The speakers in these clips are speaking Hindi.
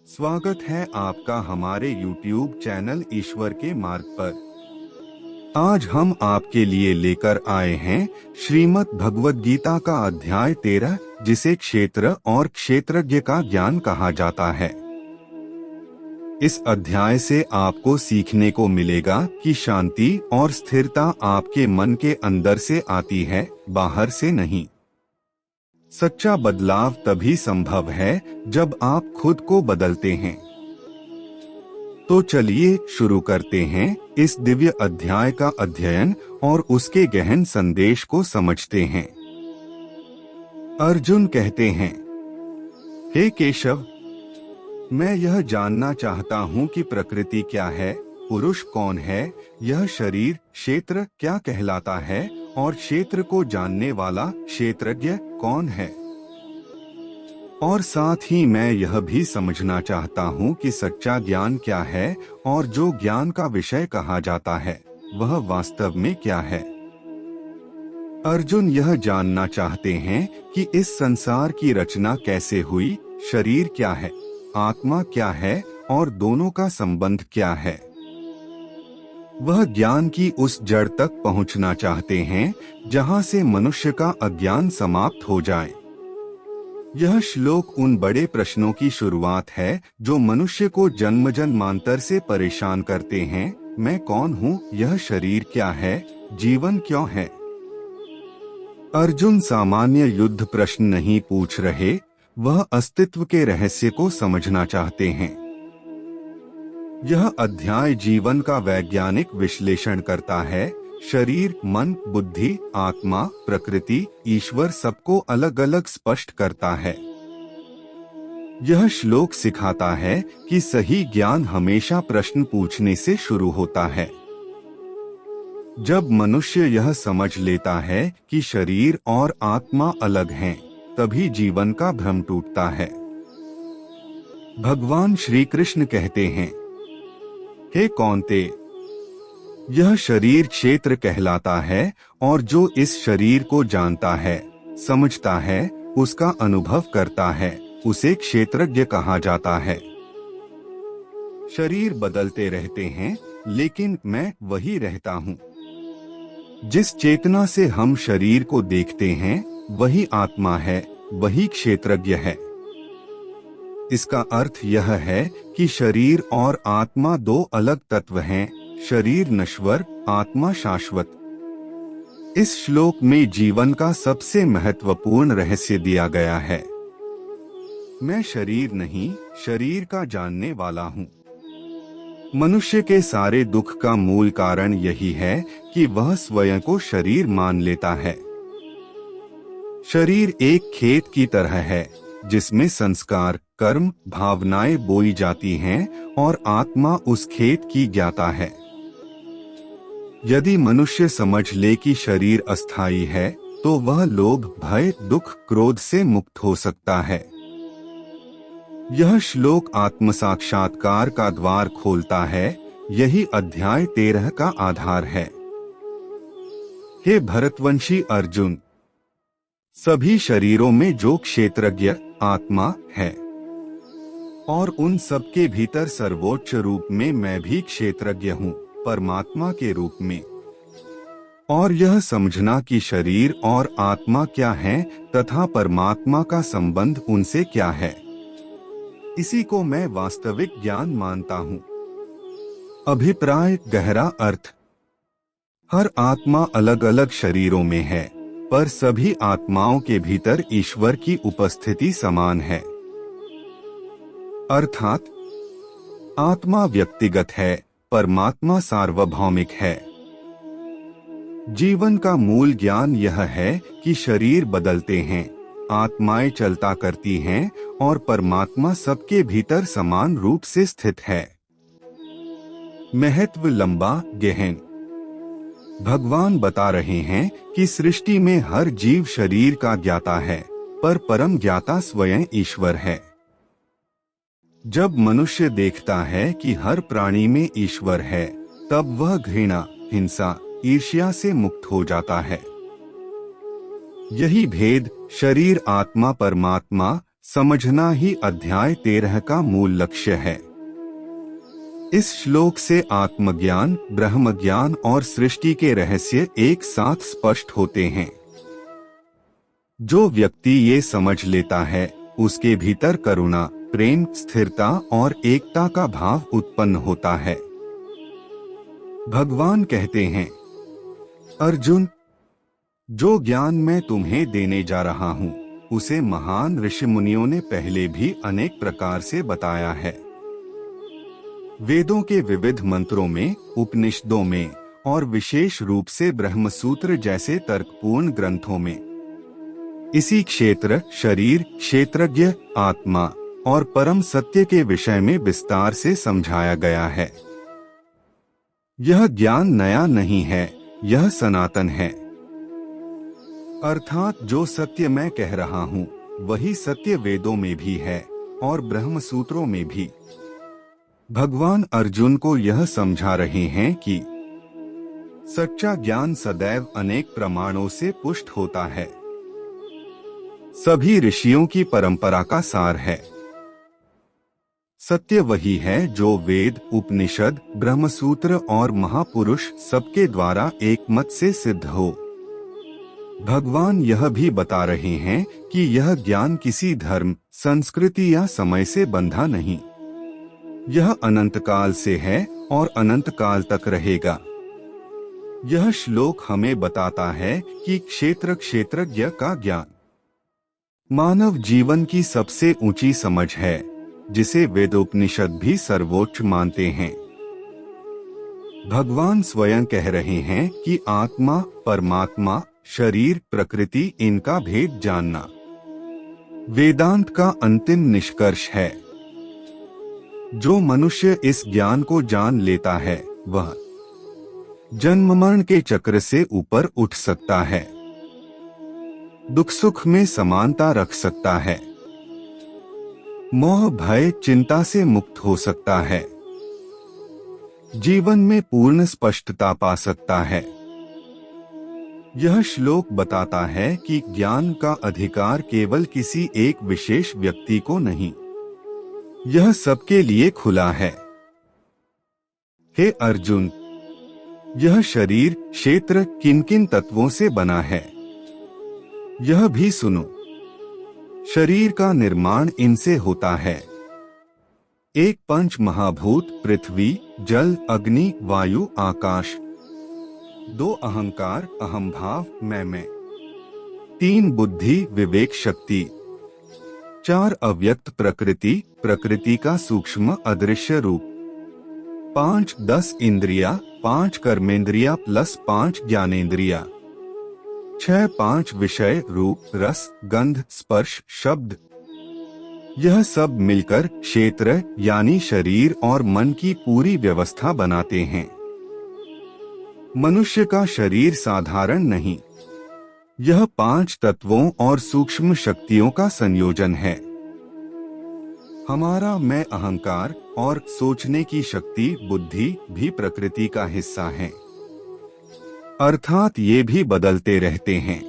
स्वागत है आपका हमारे YouTube चैनल ईश्वर के मार्ग पर। आज हम आपके लिए लेकर आए हैं श्रीमद् भगवद गीता का अध्याय 13, जिसे क्षेत्र और क्षेत्रज्ञ का ज्ञान कहा जाता है। इस अध्याय से आपको सीखने को मिलेगा कि शांति और स्थिरता आपके मन के अंदर से आती है, बाहर से नहीं। सच्चा बदलाव तभी संभव है जब आप खुद को बदलते हैं। तो चलिए शुरू करते हैं इस दिव्य अध्याय का अध्ययन और उसके गहन संदेश को समझते हैं। अर्जुन कहते हैं, हे केशव, मैं यह जानना चाहता हूँ कि प्रकृति क्या है, पुरुष कौन है, यह शरीर क्षेत्र क्या कहलाता है और क्षेत्र को जानने वाला क्षेत्रज्ञ कौन है। और साथ ही मैं यह भी समझना चाहता हूँ कि सच्चा ज्ञान क्या है और जो ज्ञान का विषय कहा जाता है वह वास्तव में क्या है। अर्जुन यह जानना चाहते हैं कि इस संसार की रचना कैसे हुई, शरीर क्या है, आत्मा क्या है और दोनों का संबंध क्या है। वह ज्ञान की उस जड़ तक पहुंचना चाहते हैं जहां से मनुष्य का अज्ञान समाप्त हो जाए। यह श्लोक उन बड़े प्रश्नों की शुरुआत है जो मनुष्य को जन्म जन्मांतर से परेशान करते हैं। मैं कौन हूँ, यह शरीर क्या है, जीवन क्यों है। अर्जुन सामान्य युद्ध प्रश्न नहीं पूछ रहे, वह अस्तित्व के रहस्य को समझना चाहते हैं। यह अध्याय जीवन का वैज्ञानिक विश्लेषण करता है। शरीर, मन, बुद्धि, आत्मा, प्रकृति, ईश्वर सबको अलग अलग स्पष्ट करता है। यह श्लोक सिखाता है कि सही ज्ञान हमेशा प्रश्न पूछने से शुरू होता है। जब मनुष्य यह समझ लेता है कि शरीर और आत्मा अलग हैं, तभी जीवन का भ्रम टूटता है। भगवान श्री कृष्ण कहते हैं, हे कौन्ते, यह शरीर क्षेत्र कहलाता है और जो इस शरीर को जानता है, समझता है, उसका अनुभव करता है, उसे क्षेत्रज्ञ कहा जाता है। शरीर बदलते रहते हैं, लेकिन मैं वही रहता हूँ। जिस चेतना से हम शरीर को देखते हैं वही आत्मा है, वही क्षेत्रज्ञ है। इसका अर्थ यह है कि शरीर और आत्मा दो अलग तत्व हैं, शरीर नश्वर, आत्मा शाश्वत। इस श्लोक में जीवन का सबसे महत्वपूर्ण रहस्य दिया गया है। मैं शरीर नहीं, शरीर का जानने वाला हूँ। मनुष्य के सारे दुख का मूल कारण यही है कि वह स्वयं को शरीर मान लेता है। शरीर एक खेत की तरह है जिसमें संस्कार, कर्म, भावनाएं बोई जाती हैं और आत्मा उस खेत की ज्ञाता है। यदि मनुष्य समझ ले कि शरीर अस्थायी है, तो वह लोभ, भय, दुख, क्रोध से मुक्त हो सकता है। यह श्लोक आत्म साक्षात्कार का द्वार खोलता है। यही अध्याय 13 का आधार है। हे भरतवंशी अर्जुन, सभी शरीरों में जो क्षेत्रज्ञ आत्मा है और उन सबके भीतर सर्वोच्च रूप में मैं भी क्षेत्रज्ञ हूँ, परमात्मा के रूप में। और यह समझना कि शरीर और आत्मा क्या है तथा परमात्मा का संबंध उनसे क्या है, इसी को मैं वास्तविक ज्ञान मानता हूँ। अभिप्राय, गहरा अर्थ। हर आत्मा अलग अलग शरीरों में है, पर सभी आत्माओं के भीतर ईश्वर की उपस्थिति समान है। अर्थात आत्मा व्यक्तिगत है, परमात्मा सार्वभौमिक है। जीवन का मूल ज्ञान यह है कि शरीर बदलते हैं, आत्माएं चलता करती हैं और परमात्मा सबके भीतर समान रूप से स्थित है। महत्व लंबा, गहन। भगवान बता रहे हैं कि सृष्टि में हर जीव शरीर का ज्ञाता है, पर परम ज्ञाता स्वयं ईश्वर है। जब मनुष्य देखता है कि हर प्राणी में ईश्वर है, तब वह घृणा, हिंसा, ईर्ष्या से मुक्त हो जाता है। यही भेद शरीर, आत्मा, परमात्मा, समझना ही अध्याय 13 का मूल लक्ष्य है। इस श्लोक से आत्मज्ञान, ब्रह्मज्ञान और सृष्टि के रहस्य एक साथ स्पष्ट होते हैं। जो व्यक्ति ये समझ लेता है, उसके भीतर करुणा, प्रेम, स्थिरता और एकता का भाव उत्पन्न होता है। भगवान कहते हैं, अर्जुन, जो ज्ञान मैं तुम्हें देने जा रहा हूँ, उसे महान ऋषि मुनियों ने पहले भी अनेक प्रकार से बताया है। वेदों के विविध मंत्रों में, उपनिषदों में और विशेष रूप से ब्रह्मसूत्र जैसे तर्कपूर्ण ग्रंथों में इसी क्षेत्र, शरीर, क्षेत्रज्ञ, आत्मा और परम सत्य के विषय में विस्तार से समझाया गया है। यह ज्ञान नया नहीं है, यह सनातन है। अर्थात जो सत्य मैं कह रहा हूँ, वही सत्य वेदों में भी है और ब्रह्मसूत्रों में भी। भगवान अर्जुन को यह समझा रहे हैं कि सच्चा ज्ञान सदैव अनेक प्रमाणों से पुष्ट होता है, सभी ऋषियों की परंपरा का सार है। सत्य वही है जो वेद, उपनिषद, ब्रह्मसूत्र और महापुरुष सबके द्वारा एक मत से सिद्ध हो। भगवान यह भी बता रहे हैं कि यह ज्ञान किसी धर्म, संस्कृति या समय से बंधा नहीं। यह अनंत काल से है और अनंत काल तक रहेगा। यह श्लोक हमें बताता है कि क्षेत्रज्ञ का ज्ञान मानव जीवन की सबसे ऊंची समझ है, जिसे वेदोपनिषद भी सर्वोच्च मानते हैं। भगवान स्वयं कह रहे हैं कि आत्मा, परमात्मा, शरीर, प्रकृति, इनका भेद जानना वेदांत का अंतिम निष्कर्ष है। जो मनुष्य इस ज्ञान को जान लेता है, वह जन्म मरण के चक्र से ऊपर उठ सकता है, दुख सुख में समानता रख सकता है, मोह भय चिंता से मुक्त हो सकता है, जीवन में पूर्ण स्पष्टता पा सकता है। यह श्लोक बताता है कि ज्ञान का अधिकार केवल किसी एक विशेष व्यक्ति को नहीं, यह सबके लिए खुला है। हे अर्जुन, यह शरीर, क्षेत्र किन किन तत्वों से बना है, यह भी सुनो। शरीर का निर्माण इनसे होता है। एक पंच महाभूत, पृथ्वी, जल, अग्नि, वायु, आकाश। 2 अहंकार, अहम भाव, मैं। 3 बुद्धि, विवेक शक्ति। 4 अव्यक्त प्रकृति, प्रकृति का सूक्ष्म अदृश्य रूप। 5 10 इंद्रिया, 5 कर्मेंद्रिया प्लस 5 ज्ञानेंद्रिया। 6 5 विषय, रूप, रस, गंध, स्पर्श, शब्द। यह सब मिलकर क्षेत्र यानी शरीर और मन की पूरी व्यवस्था बनाते हैं। मनुष्य का शरीर साधारण नहीं, यह 5 तत्वों और सूक्ष्म शक्तियों का संयोजन है। हमारा मैं, अहंकार और सोचने की शक्ति, बुद्धि भी प्रकृति का हिस्सा है, अर्थात ये भी बदलते रहते हैं।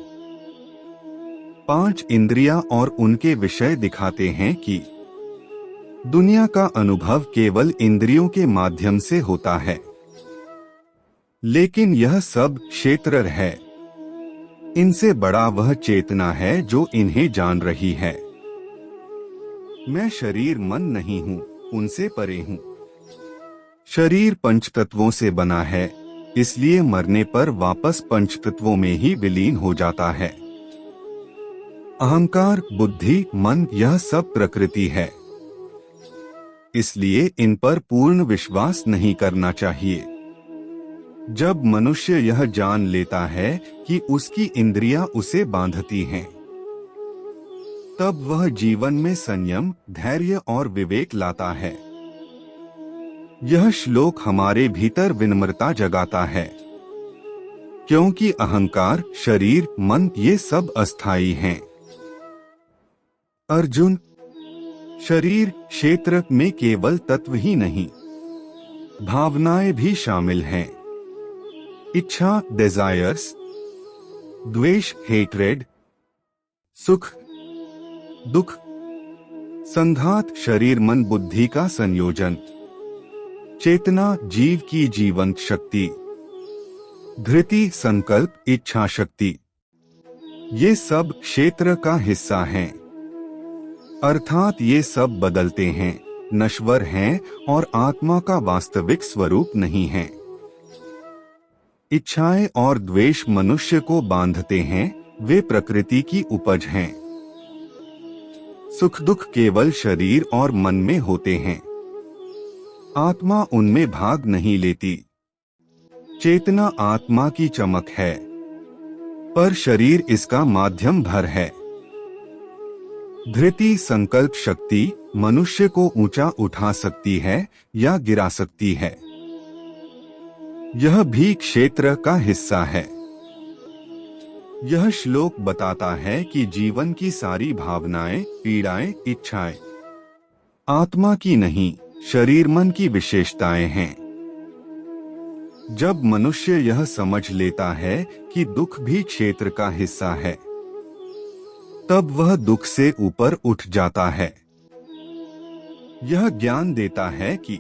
5 इंद्रियां और उनके विषय दिखाते हैं कि दुनिया का अनुभव केवल इंद्रियों के माध्यम से होता है, लेकिन यह सब क्षेत्र है। इनसे बड़ा वह चेतना है जो इन्हें जान रही है। मैं शरीर मन नहीं हूँ, उनसे परे हूँ। शरीर पंचतत्वों से बना है, इसलिए मरने पर वापस पंचतत्वों में ही विलीन हो जाता है। अहंकार, बुद्धि, मन, यह सब प्रकृति है, इसलिए इन पर पूर्ण विश्वास नहीं करना चाहिए। जब मनुष्य यह जान लेता है कि उसकी इंद्रियां उसे बांधती हैं, तब वह जीवन में संयम, धैर्य और विवेक लाता है। यह श्लोक हमारे भीतर विनम्रता जगाता है, क्योंकि अहंकार, शरीर, मन ये सब अस्थायी हैं। अर्जुन, शरीर, क्षेत्र में केवल तत्व ही नहीं, भावनाएं भी शामिल हैं। इच्छा, डिजायर्स, द्वेष, हेट्रेड, सुख, दुख, संघात शरीर मन बुद्धि का संयोजन, चेतना जीव की जीवंत शक्ति, धृति संकल्प इच्छा शक्ति, ये सब क्षेत्र का हिस्सा हैं। अर्थात ये सब बदलते हैं, नश्वर हैं और आत्मा का वास्तविक स्वरूप नहीं है। इच्छाएं और द्वेष मनुष्य को बांधते हैं, वे प्रकृति की उपज हैं। सुख दुख केवल शरीर और मन में होते हैं, आत्मा उनमें भाग नहीं लेती। चेतना आत्मा की चमक है, पर शरीर इसका माध्यम भर है। धृति संकल्प शक्ति मनुष्य को ऊंचा उठा सकती है या गिरा सकती है। यह भी क्षेत्र का हिस्सा है। यह श्लोक बताता है कि जीवन की सारी भावनाएं, पीड़ाएं, इच्छाएं आत्मा की नहीं, शरीर मन की विशेषताएं हैं। जब मनुष्य यह समझ लेता है कि दुख भी क्षेत्र का हिस्सा है, तब वह दुख से ऊपर उठ जाता है। यह ज्ञान देता है कि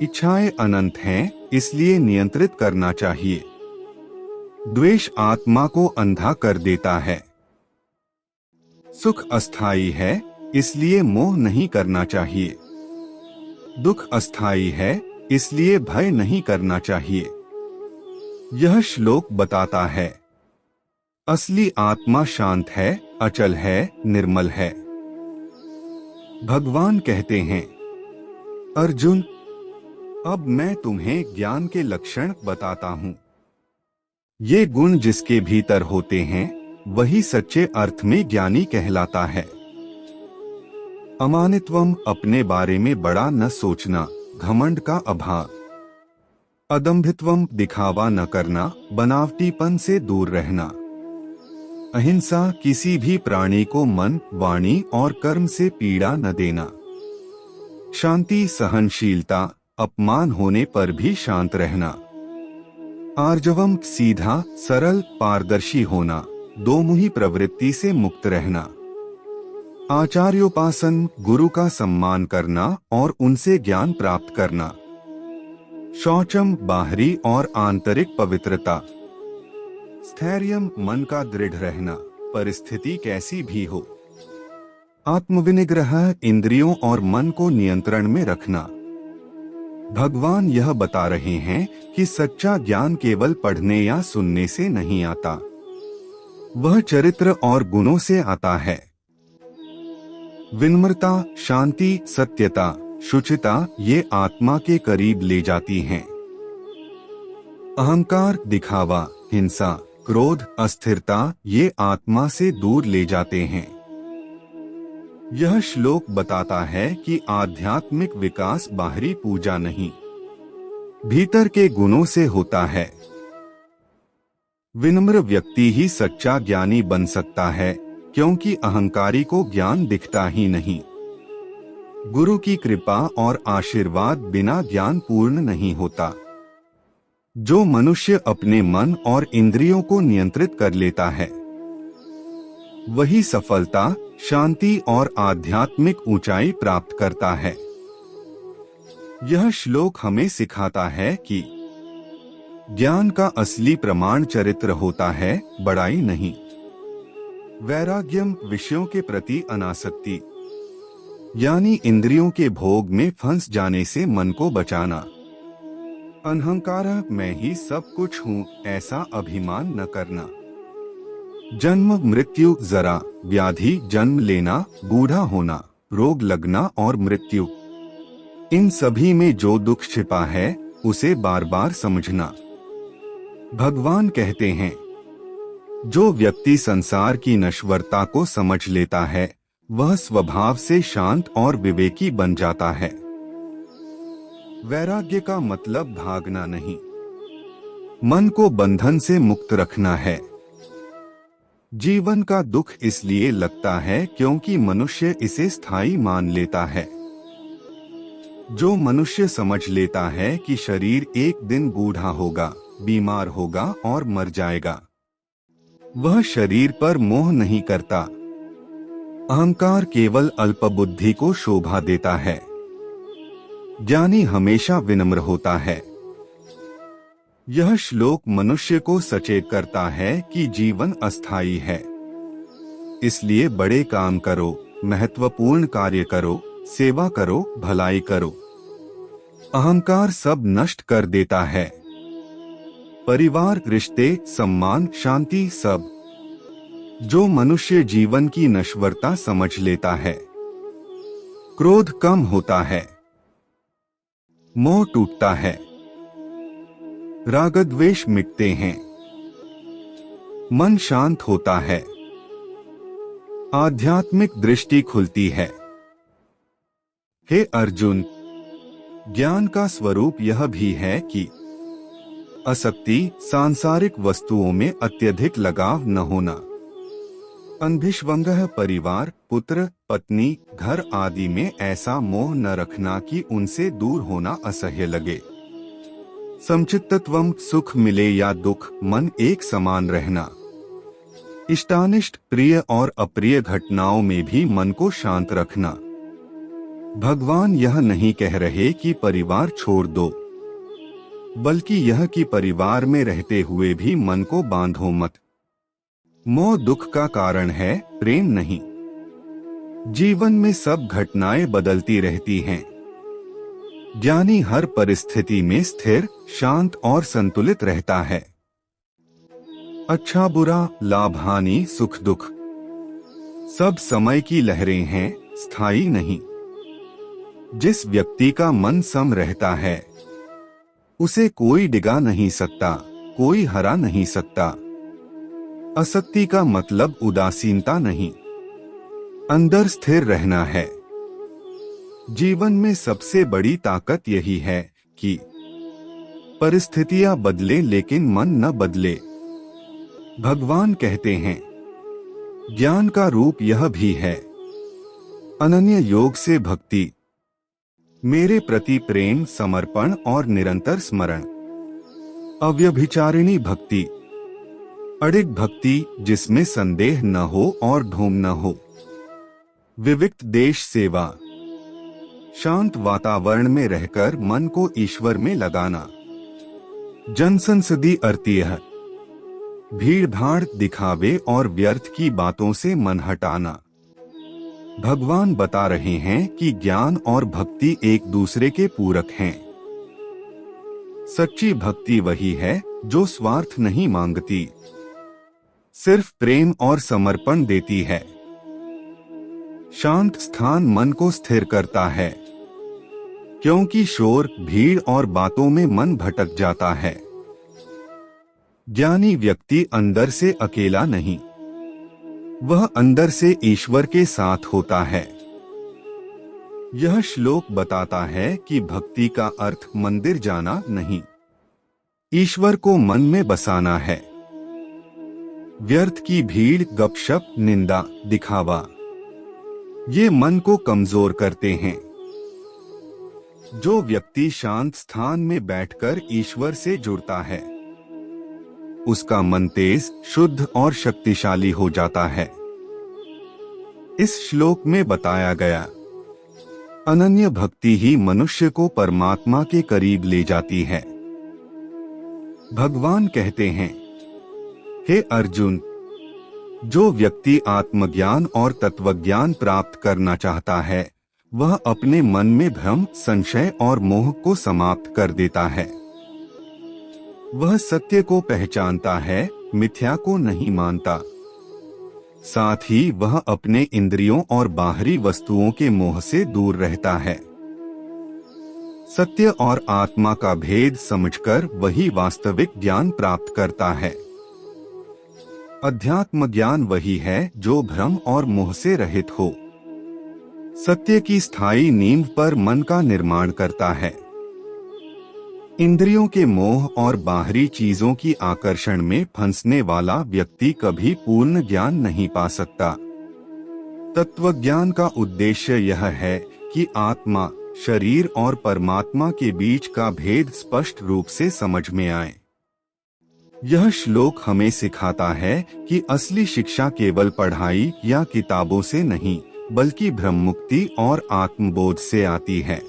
इच्छाएं अनंत हैं, इसलिए नियंत्रित करना चाहिए। द्वेष आत्मा को अंधा कर देता है। सुख अस्थायी है, इसलिए मोह नहीं करना चाहिए। दुख अस्थायी है, इसलिए भय नहीं करना चाहिए। यह श्लोक बताता है, असली आत्मा शांत है, अचल है, निर्मल है। भगवान कहते हैं, अर्जुन, अब मैं तुम्हें ज्ञान के लक्षण बताता हूँ। ये गुण जिसके भीतर होते हैं, वही सच्चे अर्थ में ज्ञानी कहलाता है। अमानित्वम अपने बारे में बड़ा न सोचना, घमंड का अभाव। अदम्भित्वम दिखावा न करना, बनावटीपन से दूर रहना। अहिंसा किसी भी प्राणी को मन, वाणी और कर्म से पीड़ा न देना। शांति सहनशीलता, अपमान होने पर भी शांत रहना। आर्जवम सीधा सरल पारदर्शी होना, दोमुही प्रवृत्ति से मुक्त रहना। आचार्योपासन गुरु का सम्मान करना और उनसे ज्ञान प्राप्त करना। शौचम बाहरी और आंतरिक पवित्रता। स्थैर्यम मन का दृढ़ रहना, परिस्थिति कैसी भी हो। आत्मविनिग्रह इंद्रियों और मन को नियंत्रण में रखना। भगवान यह बता रहे हैं कि सच्चा ज्ञान केवल पढ़ने या सुनने से नहीं आता, वह चरित्र और गुणों से आता है। विनम्रता, शांति, सत्यता, शुचिता ये आत्मा के करीब ले जाती हैं। अहंकार, दिखावा, हिंसा, क्रोध, अस्थिरता ये आत्मा से दूर ले जाते हैं। यह श्लोक बताता है कि आध्यात्मिक विकास बाहरी पूजा नहीं, भीतर के गुणों से होता है। विनम्र व्यक्ति ही सच्चा ज्ञानी बन सकता है, क्योंकि अहंकारी को ज्ञान दिखता ही नहीं। गुरु की कृपा और आशीर्वाद बिना ज्ञान पूर्ण नहीं होता। जो मनुष्य अपने मन और इंद्रियों को नियंत्रित कर लेता है, वही सफलता, शांति और आध्यात्मिक ऊंचाई प्राप्त करता है। यह श्लोक हमें सिखाता है कि ज्ञान का असली प्रमाण चरित्र होता है, बड़ाई नहीं। वैराग्यम विषयों के प्रति अनासक्ति, यानी इंद्रियों के भोग में फंस जाने से मन को बचाना। अहंकार, मैं ही सब कुछ हूँ, ऐसा अभिमान न करना। जन्म मृत्यु, जरा व्याधि, जन्म लेना, बूढ़ा होना, रोग लगना और मृत्यु, इन सभी में जो दुख छिपा है उसे बार बार समझना। भगवान कहते हैं, जो व्यक्ति संसार की नश्वरता को समझ लेता है, वह स्वभाव से शांत और विवेकी बन जाता है। वैराग्य का मतलब भागना नहीं, मन को बंधन से मुक्त रखना है। जीवन का दुख इसलिए लगता है क्योंकि मनुष्य इसे स्थायी मान लेता है। जो मनुष्य समझ लेता है कि शरीर एक दिन बूढ़ा होगा, बीमार होगा और मर जाएगा, वह शरीर पर मोह नहीं करता। अहंकार केवल अल्पबुद्धि को शोभा देता है। ज्ञानी हमेशा विनम्र होता है। यह श्लोक मनुष्य को सचेत करता है कि जीवन अस्थायी है, इसलिए बड़े काम करो, महत्वपूर्ण कार्य करो, सेवा करो, भलाई करो। अहंकार सब नष्ट कर देता है। परिवार, रिश्ते, सम्मान, शांति सब। जो मनुष्य जीवन की नश्वरता समझ लेता है, क्रोध कम होता है, मोह टूटता है, राग द्वेष मिटते हैं, मन शांत होता है, आध्यात्मिक दृष्टि खुलती है। हे अर्जुन, ज्ञान का स्वरूप यह भी है कि आसक्ति, सांसारिक वस्तुओं में अत्यधिक लगाव न होना, अंधिष्वंगः, परिवार, पुत्र, पत्नी, घर आदि में ऐसा मोह न रखना कि उनसे दूर होना असह्य लगे। समचित्तत्वम्, सुख मिले या दुख, मन एक समान रहना। इष्टानिष्ट, प्रिय और अप्रिय घटनाओं में भी मन को शांत रखना। भगवान यह नहीं कह रहे कि परिवार छोड़ दो, बल्कि यह कि परिवार में रहते हुए भी मन को बांधो मत। मोह दुख का कारण है, प्रेम नहीं। जीवन में सब घटनाएं बदलती रहती हैं। ज्ञानी हर परिस्थिति में स्थिर, शांत और संतुलित रहता है। अच्छा बुरा, लाभ हानि, सुख दुख सब समय की लहरें हैं, स्थायी नहीं। जिस व्यक्ति का मन सम रहता है, उसे कोई डिगा नहीं सकता, कोई हरा नहीं सकता। आसक्ति का मतलब उदासीनता नहीं, अंदर स्थिर रहना है। जीवन में सबसे बड़ी ताकत यही है कि परिस्थितियां बदले लेकिन मन न बदले। भगवान कहते हैं, ज्ञान का रूप यह भी है, अनन्य योग से भक्ति, मेरे प्रति प्रेम, समर्पण और निरंतर स्मरण। अव्यभिचारिणी भक्ति, अडिग भक्ति जिसमें संदेह न हो और ढोंग न हो। विविक्त देश सेवा, शांत वातावरण में रहकर मन को ईश्वर में लगाना। जनसंसदि अर्तियः, भीड़ भाड़, दिखावे और व्यर्थ की बातों से मन हटाना। भगवान बता रहे हैं कि ज्ञान और भक्ति एक दूसरे के पूरक हैं। सच्ची भक्ति वही है जो स्वार्थ नहीं मांगती, सिर्फ प्रेम और समर्पण देती है। शांत स्थान मन को स्थिर करता है, क्योंकि शोर, भीड़ और बातों में मन भटक जाता है। ज्ञानी व्यक्ति अंदर से अकेला नहीं, वह अंदर से ईश्वर के साथ होता है। यह श्लोक बताता है कि भक्ति का अर्थ मंदिर जाना नहीं, ईश्वर को मन में बसाना है। व्यर्थ की भीड़, गपशप, निंदा, दिखावा, ये मन को कमजोर करते हैं। जो व्यक्ति शांत स्थान में बैठकर ईश्वर से जुड़ता है, उसका मन तेज, शुद्ध और शक्तिशाली हो जाता है। इस श्लोक में बताया गया अनन्य भक्ति ही मनुष्य को परमात्मा के करीब ले जाती है। भगवान कहते हैं, हे अर्जुन, जो व्यक्ति आत्मज्ञान और तत्वज्ञान प्राप्त करना चाहता है, वह अपने मन में भ्रम, संशय और मोह को समाप्त कर देता है। वह सत्य को पहचानता है, मिथ्या को नहीं मानता। साथ ही वह अपने इंद्रियों और बाहरी वस्तुओं के मोह से दूर रहता है। सत्य और आत्मा का भेद समझकर वही वास्तविक ज्ञान प्राप्त करता है। अध्यात्म ज्ञान वही है जो भ्रम और मोह से रहित हो, सत्य की स्थायी नींव पर मन का निर्माण करता है। इंद्रियों के मोह और बाहरी चीजों की आकर्षण में फंसने वाला व्यक्ति कभी पूर्ण ज्ञान नहीं पा सकता। तत्वज्ञान का उद्देश्य यह है कि आत्मा, शरीर और परमात्मा के बीच का भेद स्पष्ट रूप से समझ में आए। यह श्लोक हमें सिखाता है कि असली शिक्षा केवल पढ़ाई या किताबों से नहीं, बल्कि ब्रह्म मुक्ति और आत्मबोध से आती है।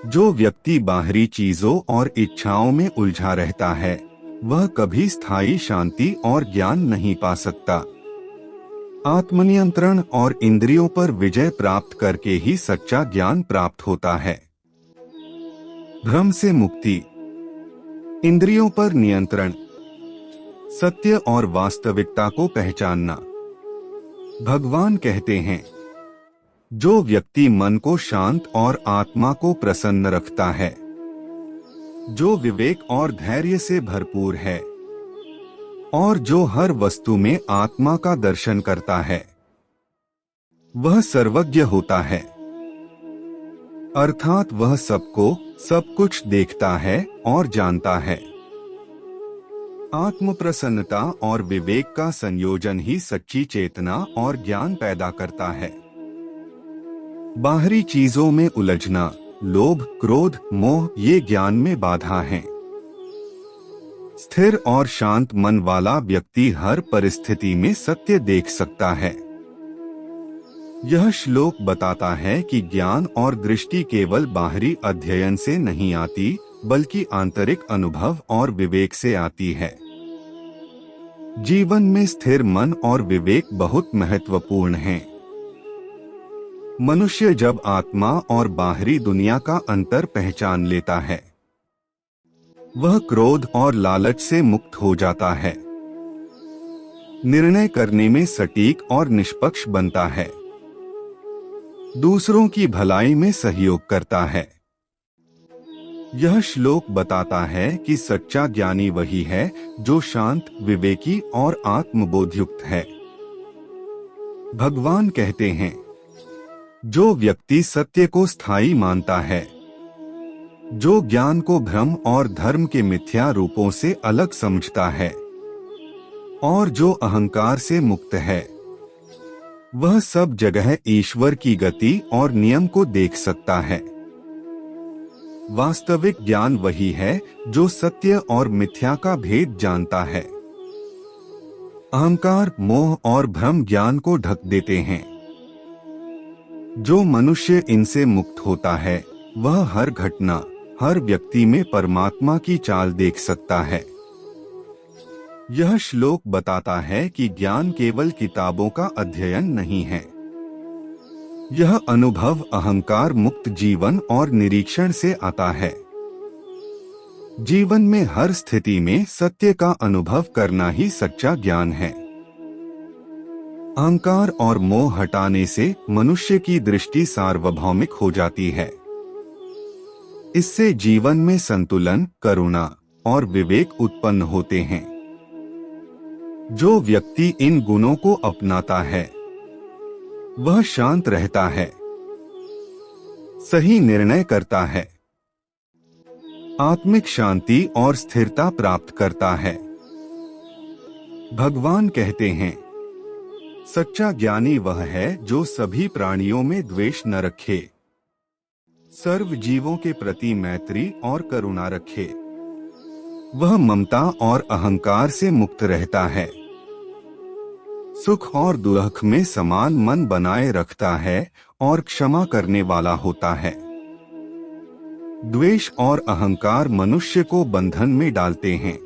जो व्यक्ति बाहरी चीजों और इच्छाओं में उलझा रहता है, वह कभी स्थायी शांति और ज्ञान नहीं पा सकता। आत्मनियंत्रण और इंद्रियों पर विजय प्राप्त करके ही सच्चा ज्ञान प्राप्त होता है। भ्रम से मुक्ति, इंद्रियों पर नियंत्रण, सत्य और वास्तविकता को पहचानना। भगवान कहते हैं, जो व्यक्ति मन को शांत और आत्मा को प्रसन्न रखता है, जो विवेक और धैर्य से भरपूर है और जो हर वस्तु में आत्मा का दर्शन करता है, वह सर्वज्ञ होता है। अर्थात वह सबको सब कुछ देखता है और जानता है। आत्म प्रसन्नता और विवेक का संयोजन ही सच्ची चेतना और ज्ञान पैदा करता है। बाहरी चीजों में उलझना, लोभ, क्रोध, मोह ये ज्ञान में बाधा हैं। स्थिर और शांत मन वाला व्यक्ति हर परिस्थिति में सत्य देख सकता है। यह श्लोक बताता है कि ज्ञान और दृष्टि केवल बाहरी अध्ययन से नहीं आती, बल्कि आंतरिक अनुभव और विवेक से आती है। जीवन में स्थिर मन और विवेक बहुत महत्वपूर्ण हैं। मनुष्य जब आत्मा और बाहरी दुनिया का अंतर पहचान लेता है, वह क्रोध और लालच से मुक्त हो जाता है। निर्णय करने में सटीक और निष्पक्ष बनता है। दूसरों की भलाई में सहयोग करता है। यह श्लोक बताता है कि सच्चा ज्ञानी वही है जो शांत, विवेकी और आत्मबोधयुक्त है। भगवान कहते हैं, जो व्यक्ति सत्य को स्थायी मानता है, जो ज्ञान को भ्रम और धर्म के मिथ्या रूपों से अलग समझता है और जो अहंकार से मुक्त है, वह सब जगह ईश्वर की गति और नियम को देख सकता है। वास्तविक ज्ञान वही है जो सत्य और मिथ्या का भेद जानता है। अहंकार, मोह और भ्रम ज्ञान को ढक देते हैं। जो मनुष्य इनसे मुक्त होता है, वह हर घटना, हर व्यक्ति में परमात्मा की चाल देख सकता है। यह श्लोक बताता है कि ज्ञान केवल किताबों का अध्ययन नहीं है। यह अनुभव अहंकार मुक्त जीवन और निरीक्षण से आता है। जीवन में हर स्थिति में सत्य का अनुभव करना ही सच्चा ज्ञान है। अहंकार और मोह हटाने से मनुष्य की दृष्टि सार्वभौमिक हो जाती है। इससे जीवन में संतुलन, करुणा और विवेक उत्पन्न होते हैं। जो व्यक्ति इन गुणों को अपनाता है, वह शांत रहता है, सही निर्णय करता है, आत्मिक शांति और स्थिरता प्राप्त करता है। भगवान कहते हैं, सच्चा ज्ञानी वह है जो सभी प्राणियों में द्वेष न रखे, सर्व जीवों के प्रति मैत्री और करुणा रखे। वह ममता और अहंकार से मुक्त रहता है, सुख और दुख में समान मन बनाए रखता है और क्षमा करने वाला होता है। द्वेष और अहंकार मनुष्य को बंधन में डालते हैं।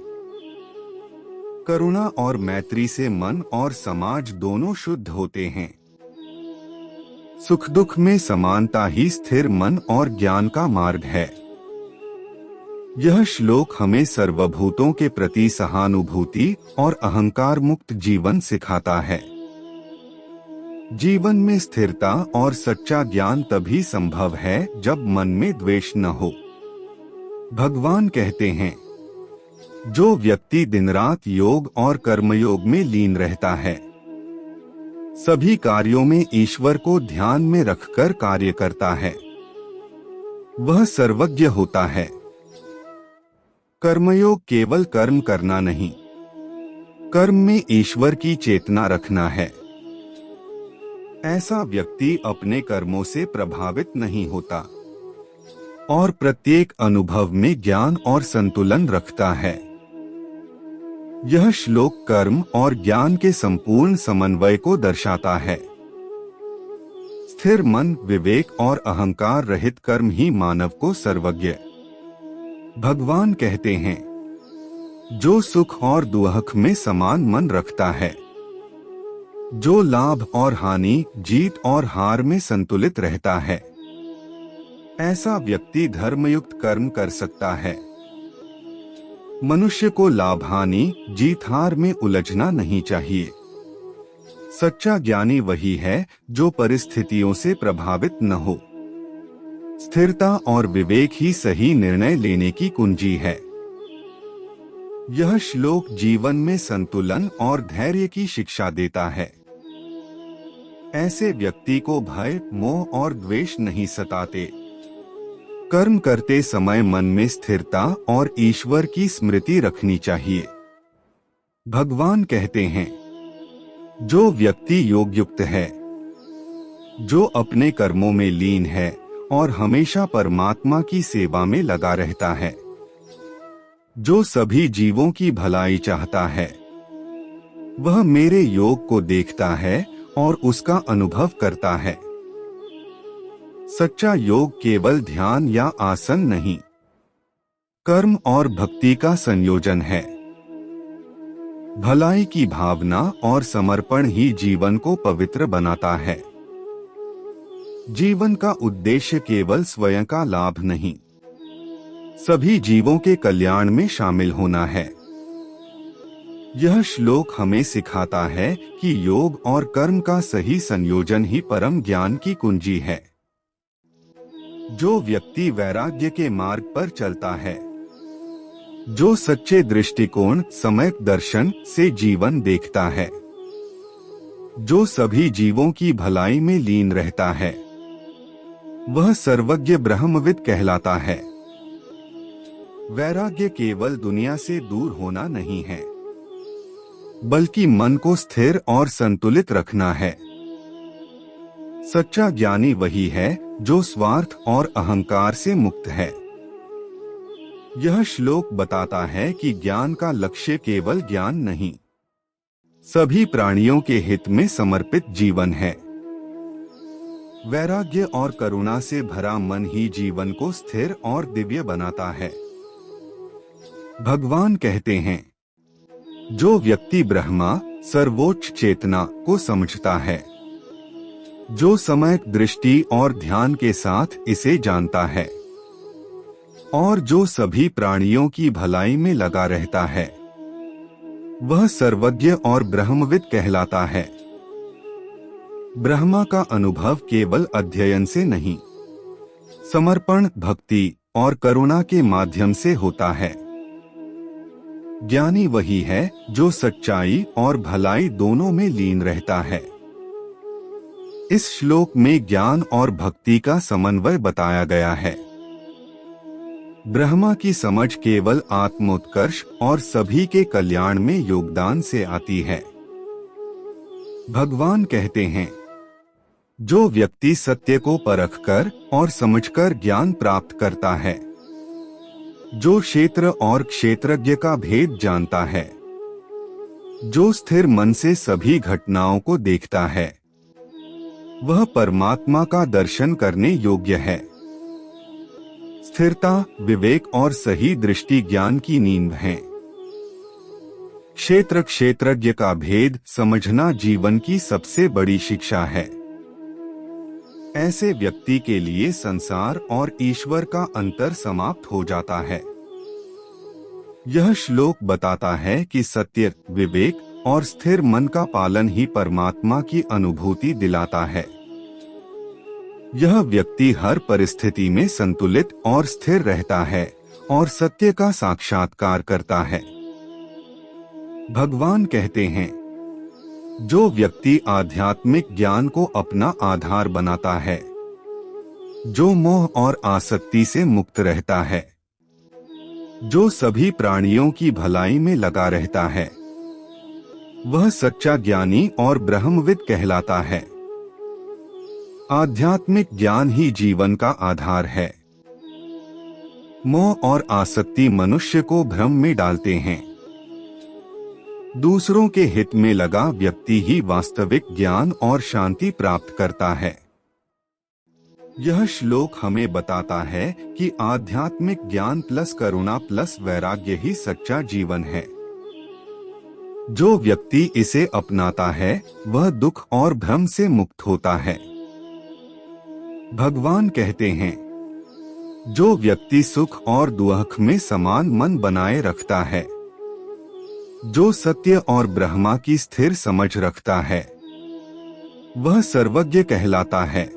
करुणा और मैत्री से मन और समाज दोनों शुद्ध होते हैं। सुख दुख में समानता ही स्थिर मन और ज्ञान का मार्ग है। यह श्लोक हमें सर्वभूतों के प्रति सहानुभूति और अहंकार मुक्त जीवन सिखाता है। जीवन में स्थिरता और सच्चा ज्ञान तभी संभव है जब मन में द्वेष न हो। भगवान कहते हैं, जो व्यक्ति दिन रात योग और कर्मयोग में लीन रहता है, सभी कार्यों में ईश्वर को ध्यान में रखकर कार्य करता है, वह सर्वज्ञ होता है। कर्मयोग केवल कर्म करना नहीं, कर्म में ईश्वर की चेतना रखना है। ऐसा व्यक्ति अपने कर्मों से प्रभावित नहीं होता और प्रत्येक अनुभव में ज्ञान और संतुलन रखता है। यह श्लोक कर्म और ज्ञान के संपूर्ण समन्वय को दर्शाता है। स्थिर मन, विवेक और अहंकार रहित कर्म ही मानव को सर्वज्ञ। भगवान कहते हैं, जो सुख और दुख में समान मन रखता है, जो लाभ और हानि, जीत और हार में संतुलित रहता है, ऐसा व्यक्ति धर्मयुक्त कर्म कर सकता है। मनुष्य को लाभ हानि, जीत हार में उलझना नहीं चाहिए। सच्चा ज्ञानी वही है जो परिस्थितियों से प्रभावित न हो। स्थिरता और विवेक ही सही निर्णय लेने की कुंजी है। यह श्लोक जीवन में संतुलन और धैर्य की शिक्षा देता है। ऐसे व्यक्ति को भय, मोह और द्वेष नहीं सताते। कर्म करते समय मन में स्थिरता और ईश्वर की स्मृति रखनी चाहिए। भगवान कहते हैं, जो व्यक्ति योगयुक्त है, जो अपने कर्मों में लीन है और हमेशा परमात्मा की सेवा में लगा रहता है, जो सभी जीवों की भलाई चाहता है, वह मेरे योग को देखता है और उसका अनुभव करता है। सच्चा योग केवल ध्यान या आसन नहीं, कर्म और भक्ति का संयोजन है। भलाई की भावना और समर्पण ही जीवन को पवित्र बनाता है। जीवन का उद्देश्य केवल स्वयं का लाभ नहीं, सभी जीवों के कल्याण में शामिल होना है। यह श्लोक हमें सिखाता है कि योग और कर्म का सही संयोजन ही परम ज्ञान की कुंजी है। जो व्यक्ति वैराग्य के मार्ग पर चलता है, जो सच्चे दृष्टिकोण, सम्यक दर्शन से जीवन देखता है, जो सभी जीवों की भलाई में लीन रहता है, वह सर्वज्ञ ब्रह्मविद कहलाता है। वैराग्य केवल दुनिया से दूर होना नहीं है, बल्कि मन को स्थिर और संतुलित रखना है। सच्चा ज्ञानी वही है जो स्वार्थ और अहंकार से मुक्त है। यह श्लोक बताता है कि ज्ञान का लक्ष्य केवल ज्ञान नहीं, सभी प्राणियों के हित में समर्पित जीवन है। वैराग्य और करुणा से भरा मन ही जीवन को स्थिर और दिव्य बनाता है। भगवान कहते हैं, जो व्यक्ति ब्रह्मा, सर्वोच्च चेतना को समझता है, जो सम्यक दृष्टि और ध्यान के साथ इसे जानता है, और जो सभी प्राणियों की भलाई में लगा रहता है, वह सर्वज्ञ और ब्रह्मविद कहलाता है। ब्रह्मा का अनुभव केवल अध्ययन से नहीं, समर्पण, भक्ति और करुणा के माध्यम से होता है। ज्ञानी वही है जो सच्चाई और भलाई दोनों में लीन रहता है। इस श्लोक में ज्ञान और भक्ति का समन्वय बताया गया है। ब्रह्मा की समझ केवल आत्मोत्कर्ष और सभी के कल्याण में योगदान से आती है। भगवान कहते हैं, जो व्यक्ति सत्य को परखकर और समझकर ज्ञान प्राप्त करता है, जो क्षेत्र और क्षेत्रज्ञ का भेद जानता है, जो स्थिर मन से सभी घटनाओं को देखता है, वह परमात्मा का दर्शन करने योग्य है। स्थिरता, विवेक और सही दृष्टि ज्ञान की नींव है। क्षेत्र क्षेत्रज्ञ का भेद समझना जीवन की सबसे बड़ी शिक्षा है। ऐसे व्यक्ति के लिए संसार और ईश्वर का अंतर समाप्त हो जाता है। यह श्लोक बताता है कि सत्य, विवेक और स्थिर मन का पालन ही परमात्मा की अनुभूति दिलाता है। यह व्यक्ति हर परिस्थिति में संतुलित और स्थिर रहता है और सत्य का साक्षात्कार करता है। भगवान कहते हैं, जो व्यक्ति आध्यात्मिक ज्ञान को अपना आधार बनाता है, जो मोह और आसक्ति से मुक्त रहता है, जो सभी प्राणियों की भलाई में लगा रहता है, वह सच्चा ज्ञानी और ब्रह्मविद कहलाता है। आध्यात्मिक ज्ञान ही जीवन का आधार है। मोह और आसक्ति मनुष्य को भ्रम में डालते हैं। दूसरों के हित में लगा व्यक्ति ही वास्तविक ज्ञान और शांति प्राप्त करता है। यह श्लोक हमें बताता है कि आध्यात्मिक ज्ञान प्लस करुणा प्लस वैराग्य ही सच्चा जीवन है। जो व्यक्ति इसे अपनाता है वह दुख और भ्रम से मुक्त होता है। भगवान कहते हैं, जो व्यक्ति सुख और दुख में समान मन बनाए रखता है, जो सत्य और ब्रह्मा की स्थिर समझ रखता है, वह सर्वज्ञ कहलाता है।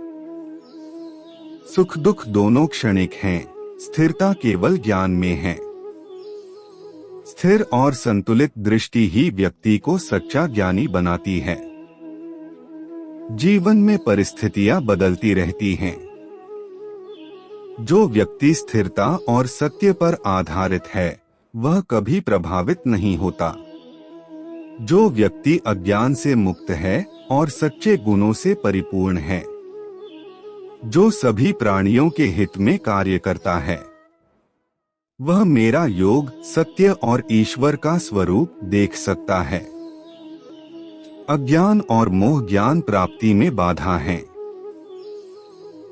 सुख दुख दोनों क्षणिक हैं, स्थिरता केवल ज्ञान में है। स्थिर और संतुलित दृष्टि ही व्यक्ति को सच्चा ज्ञानी बनाती है। जीवन में परिस्थितियां बदलती रहती हैं। जो व्यक्ति स्थिरता और सत्य पर आधारित है वह कभी प्रभावित नहीं होता। जो व्यक्ति अज्ञान से मुक्त है और सच्चे गुणों से परिपूर्ण है, जो सभी प्राणियों के हित में कार्य करता है, वह मेरा योग, सत्य और ईश्वर का स्वरूप देख सकता है। अज्ञान और मोह ज्ञान प्राप्ति में बाधा हैं।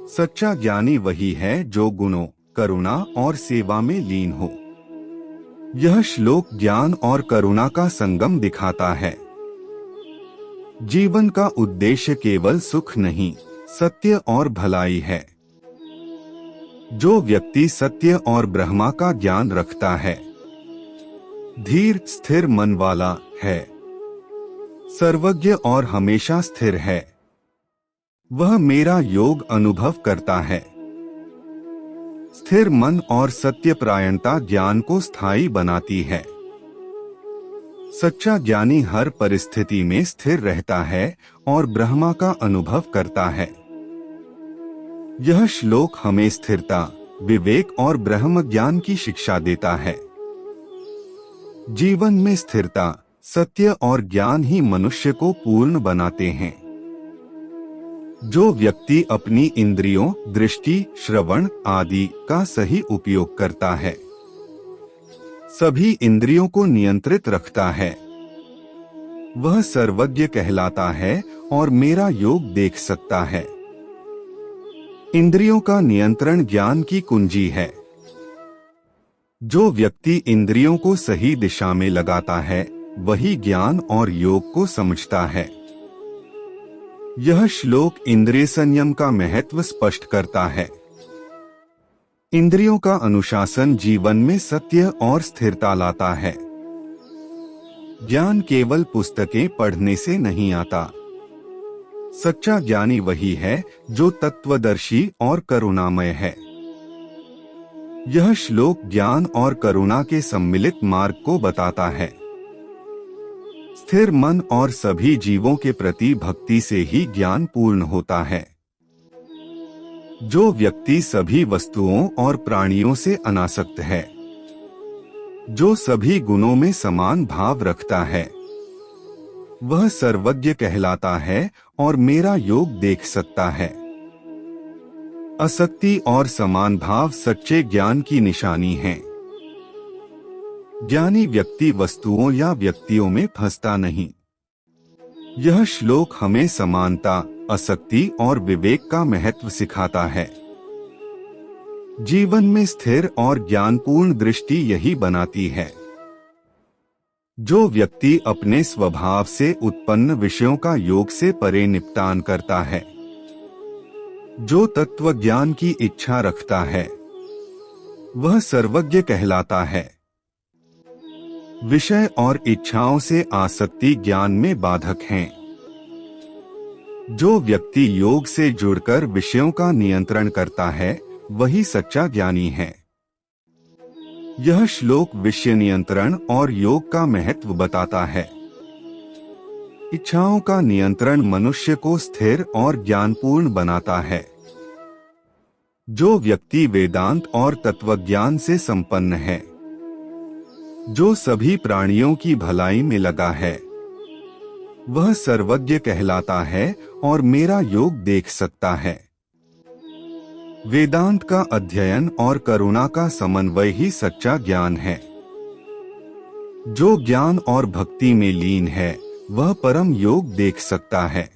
सच्चा ज्ञानी वही है जो गुणों, करुणा और सेवा में लीन हो। यह श्लोक ज्ञान और करुणा का संगम दिखाता है। जीवन का उद्देश्य केवल सुख नहीं, सत्य और भलाई है। जो व्यक्ति सत्य और ब्रह्मा का ज्ञान रखता है, धीर स्थिर मन वाला है, सर्वज्ञ और हमेशा स्थिर है, वह मेरा योग अनुभव करता है। स्थिर मन और सत्यपरायणता ज्ञान को स्थायी बनाती है। सच्चा ज्ञानी हर परिस्थिति में स्थिर रहता है और ब्रह्मा का अनुभव करता है। यह श्लोक हमें स्थिरता, विवेक और ब्रह्म ज्ञान की शिक्षा देता है। जीवन में स्थिरता, सत्य और ज्ञान ही मनुष्य को पूर्ण बनाते हैं। जो व्यक्ति अपनी इंद्रियों, दृष्टि, श्रवण आदि का सही उपयोग करता है, सभी इंद्रियों को नियंत्रित रखता है, वह सर्वज्ञ कहलाता है और मेरा योग देख सकता है। इंद्रियों का नियंत्रण ज्ञान की कुंजी है। जो व्यक्ति इंद्रियों को सही दिशा में लगाता है वही ज्ञान और योग को समझता है। यह श्लोक इंद्रिय संयम का महत्व स्पष्ट करता है। इंद्रियों का अनुशासन जीवन में सत्य और स्थिरता लाता है। ज्ञान केवल पुस्तकें पढ़ने से नहीं आता। सच्चा ज्ञानी वही है जो तत्वदर्शी और करुणामय है। यह श्लोक ज्ञान और करुणा के सम्मिलित मार्ग को बताता है। स्थिर मन और सभी जीवों के प्रति भक्ति से ही ज्ञान पूर्ण होता है। जो व्यक्ति सभी वस्तुओं और प्राणियों से अनासक्त है, जो सभी गुणों में समान भाव रखता है, वह सर्वज्ञ कहलाता है और मेरा योग देख सकता है। आसक्ति और समान भाव सच्चे ज्ञान की निशानी है। ज्ञानी व्यक्ति वस्तुओं या व्यक्तियों में फंसता नहीं। यह श्लोक हमें समानता, आसक्ति और विवेक का महत्व सिखाता है। जीवन में स्थिर और ज्ञानपूर्ण दृष्टि यही बनाती है। जो व्यक्ति अपने स्वभाव से उत्पन्न विषयों का योग से परे निपटान करता है, जो तत्व ज्ञान की इच्छा रखता है, वह सर्वज्ञ कहलाता है। विषय और इच्छाओं से आसक्ति ज्ञान में बाधक हैं। जो व्यक्ति योग से जुड़कर विषयों का नियंत्रण करता है वही सच्चा ज्ञानी है। यह श्लोक विषय नियंत्रण और योग का महत्व बताता है। इच्छाओं का नियंत्रण मनुष्य को स्थिर और ज्ञानपूर्ण बनाता है। जो व्यक्ति वेदांत और तत्वज्ञान से संपन्न है, जो सभी प्राणियों की भलाई में लगा है, वह सर्वज्ञ कहलाता है और मेरा योग देख सकता है। वेदांत का अध्ययन और करुणा का समन्वय ही सच्चा ज्ञान है। जो ज्ञान और भक्ति में लीन है वह परम योग देख सकता है।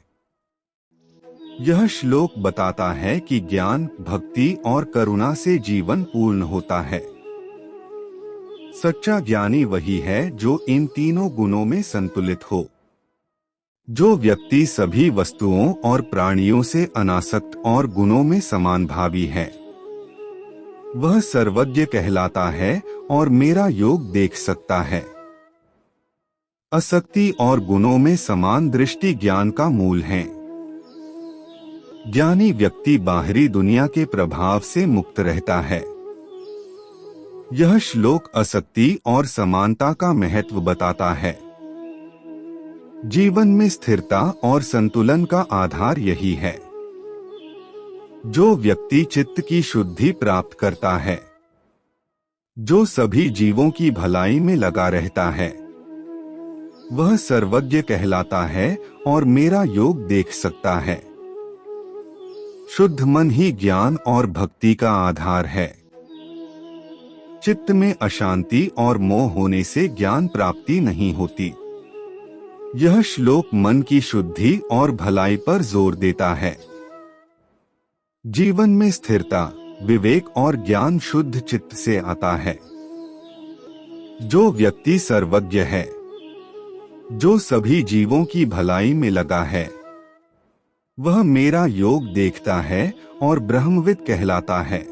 यह श्लोक बताता है कि ज्ञान, भक्ति और करुणा से जीवन पूर्ण होता है। सच्चा ज्ञानी वही है जो इन तीनों गुणों में संतुलित हो। जो व्यक्ति सभी वस्तुओं और प्राणियों से अनासक्त और गुणों में समान भावी है वह सर्वज्ञ कहलाता है और मेरा योग देख सकता है। आसक्ति और गुणों में समान दृष्टि ज्ञान का मूल है। ज्ञानी व्यक्ति बाहरी दुनिया के प्रभाव से मुक्त रहता है। यह श्लोक आसक्ति और समानता का महत्व बताता है। जीवन में स्थिरता और संतुलन का आधार यही है। जो व्यक्ति चित्त की शुद्धि प्राप्त करता है, जो सभी जीवों की भलाई में लगा रहता है, वह सर्वज्ञ कहलाता है और मेरा योग देख सकता है। शुद्ध मन ही ज्ञान और भक्ति का आधार है। चित्त में अशांति और मोह होने से ज्ञान प्राप्ति नहीं होती। यह श्लोक मन की शुद्धि और भलाई पर जोर देता है। जीवन में स्थिरता, विवेक और ज्ञान शुद्ध चित्त से आता है। जो व्यक्ति सर्वज्ञ है, जो सभी जीवों की भलाई में लगा है, वह मेरा योग देखता है और ब्रह्मविद कहलाता है।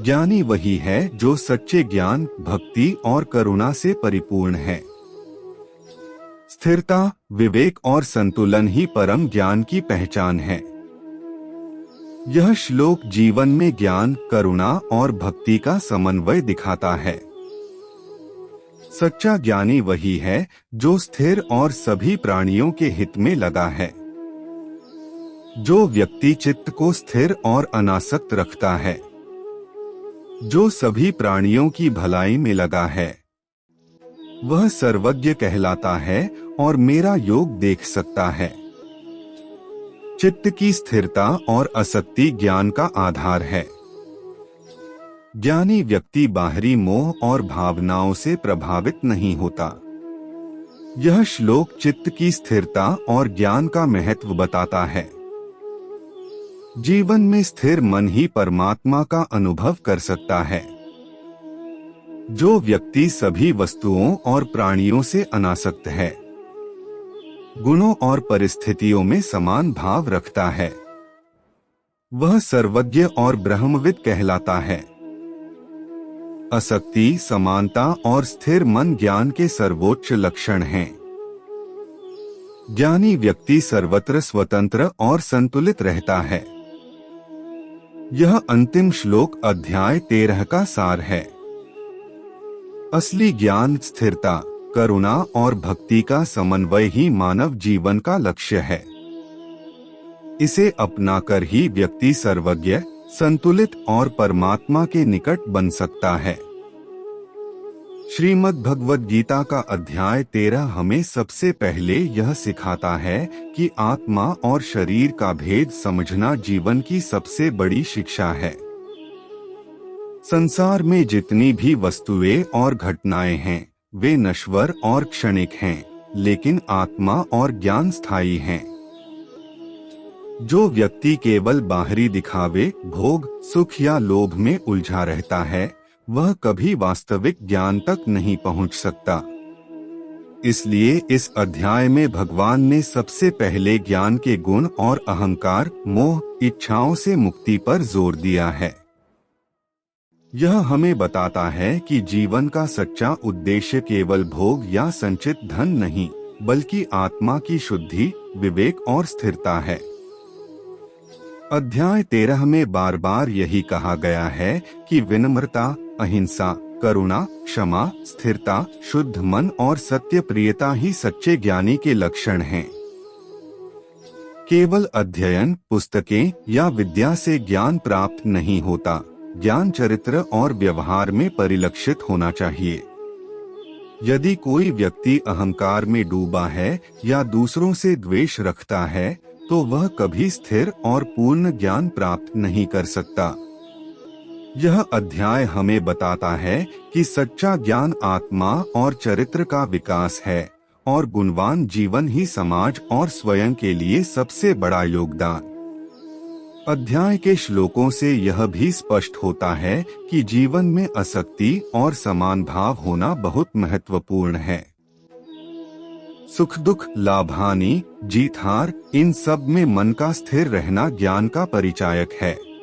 ज्ञानी वही है जो सच्चे ज्ञान, भक्ति और करुणा से परिपूर्ण है। स्थिरता, विवेक और संतुलन ही परम ज्ञान की पहचान है। यह श्लोक जीवन में ज्ञान, करुणा और भक्ति का समन्वय दिखाता है। सच्चा ज्ञानी वही है जो स्थिर और सभी प्राणियों के हित में लगा है। जो व्यक्ति चित्त को स्थिर और अनासक्त रखता है, जो सभी प्राणियों की भलाई में लगा है, वह सर्वज्ञ कहलाता है और मेरा योग देख सकता है। चित्त की स्थिरता और आसक्ति ज्ञान का आधार है। ज्ञानी व्यक्ति बाहरी मोह और भावनाओं से प्रभावित नहीं होता। यह श्लोक चित्त की स्थिरता और ज्ञान का महत्व बताता है। जीवन में स्थिर मन ही परमात्मा का अनुभव कर सकता है। जो व्यक्ति सभी वस्तुओं और प्राणियों से अनासक्त है, गुणों और परिस्थितियों में समान भाव रखता है, वह सर्वज्ञ और ब्रह्मविद कहलाता है। आसक्ति, समानता और स्थिर मन ज्ञान के सर्वोच्च लक्षण हैं। ज्ञानी व्यक्ति सर्वत्र स्वतंत्र और संतुलित रहता है। यह अंतिम श्लोक अध्याय 13 का सार है। असली ज्ञान, स्थिरता, करुणा और भक्ति का समन्वय ही मानव जीवन का लक्ष्य है। इसे अपनाकर ही व्यक्ति सर्वज्ञ, संतुलित और परमात्मा के निकट बन सकता है। श्रीमद् भगवद गीता का अध्याय 13 हमें सबसे पहले यह सिखाता है कि आत्मा और शरीर का भेद समझना जीवन की सबसे बड़ी शिक्षा है। संसार में जितनी भी वस्तुएं और घटनाएं हैं, वे नश्वर और क्षणिक हैं, लेकिन आत्मा और ज्ञान स्थायी हैं। जो व्यक्ति केवल बाहरी दिखावे, भोग, सुख या लोभ में उलझा रहता है, वह कभी वास्तविक ज्ञान तक नहीं पहुंच सकता। इसलिए इस अध्याय में भगवान ने सबसे पहले ज्ञान के गुण और अहंकार, मोह, इच्छाओं से मुक्ति पर जोर दिया है। यह हमें बताता है कि जीवन का सच्चा उद्देश्य केवल भोग या संचित धन नहीं, बल्कि आत्मा की शुद्धि, विवेक और स्थिरता है। अध्याय 13 में बार बार यही कहा गया है कि विनम्रता, अहिंसा, करुणा, क्षमा, स्थिरता, शुद्ध मन और सत्य प्रियता ही सच्चे ज्ञानी के लक्षण हैं। केवल अध्ययन, पुस्तकें या विद्या से ज्ञान प्राप्त नहीं होता। ज्ञान चरित्र और व्यवहार में परिलक्षित होना चाहिए। यदि कोई व्यक्ति अहंकार में डूबा है या दूसरों से द्वेष रखता है, तो वह कभी स्थिर और पूर्ण ज्ञान प्राप्त नहीं कर सकता। यह अध्याय हमें बताता है कि सच्चा ज्ञान आत्मा और चरित्र का विकास है और गुणवान जीवन ही समाज और स्वयं के लिए सबसे बड़ा योगदान। अध्याय के श्लोकों से यह भी स्पष्ट होता है कि जीवन में आसक्ति और समान भाव होना बहुत महत्वपूर्ण है। सुख दुख, लाभ हानि, जीत हार, इन सब में मन का स्थिर रहना ज्ञान का परिचायक है।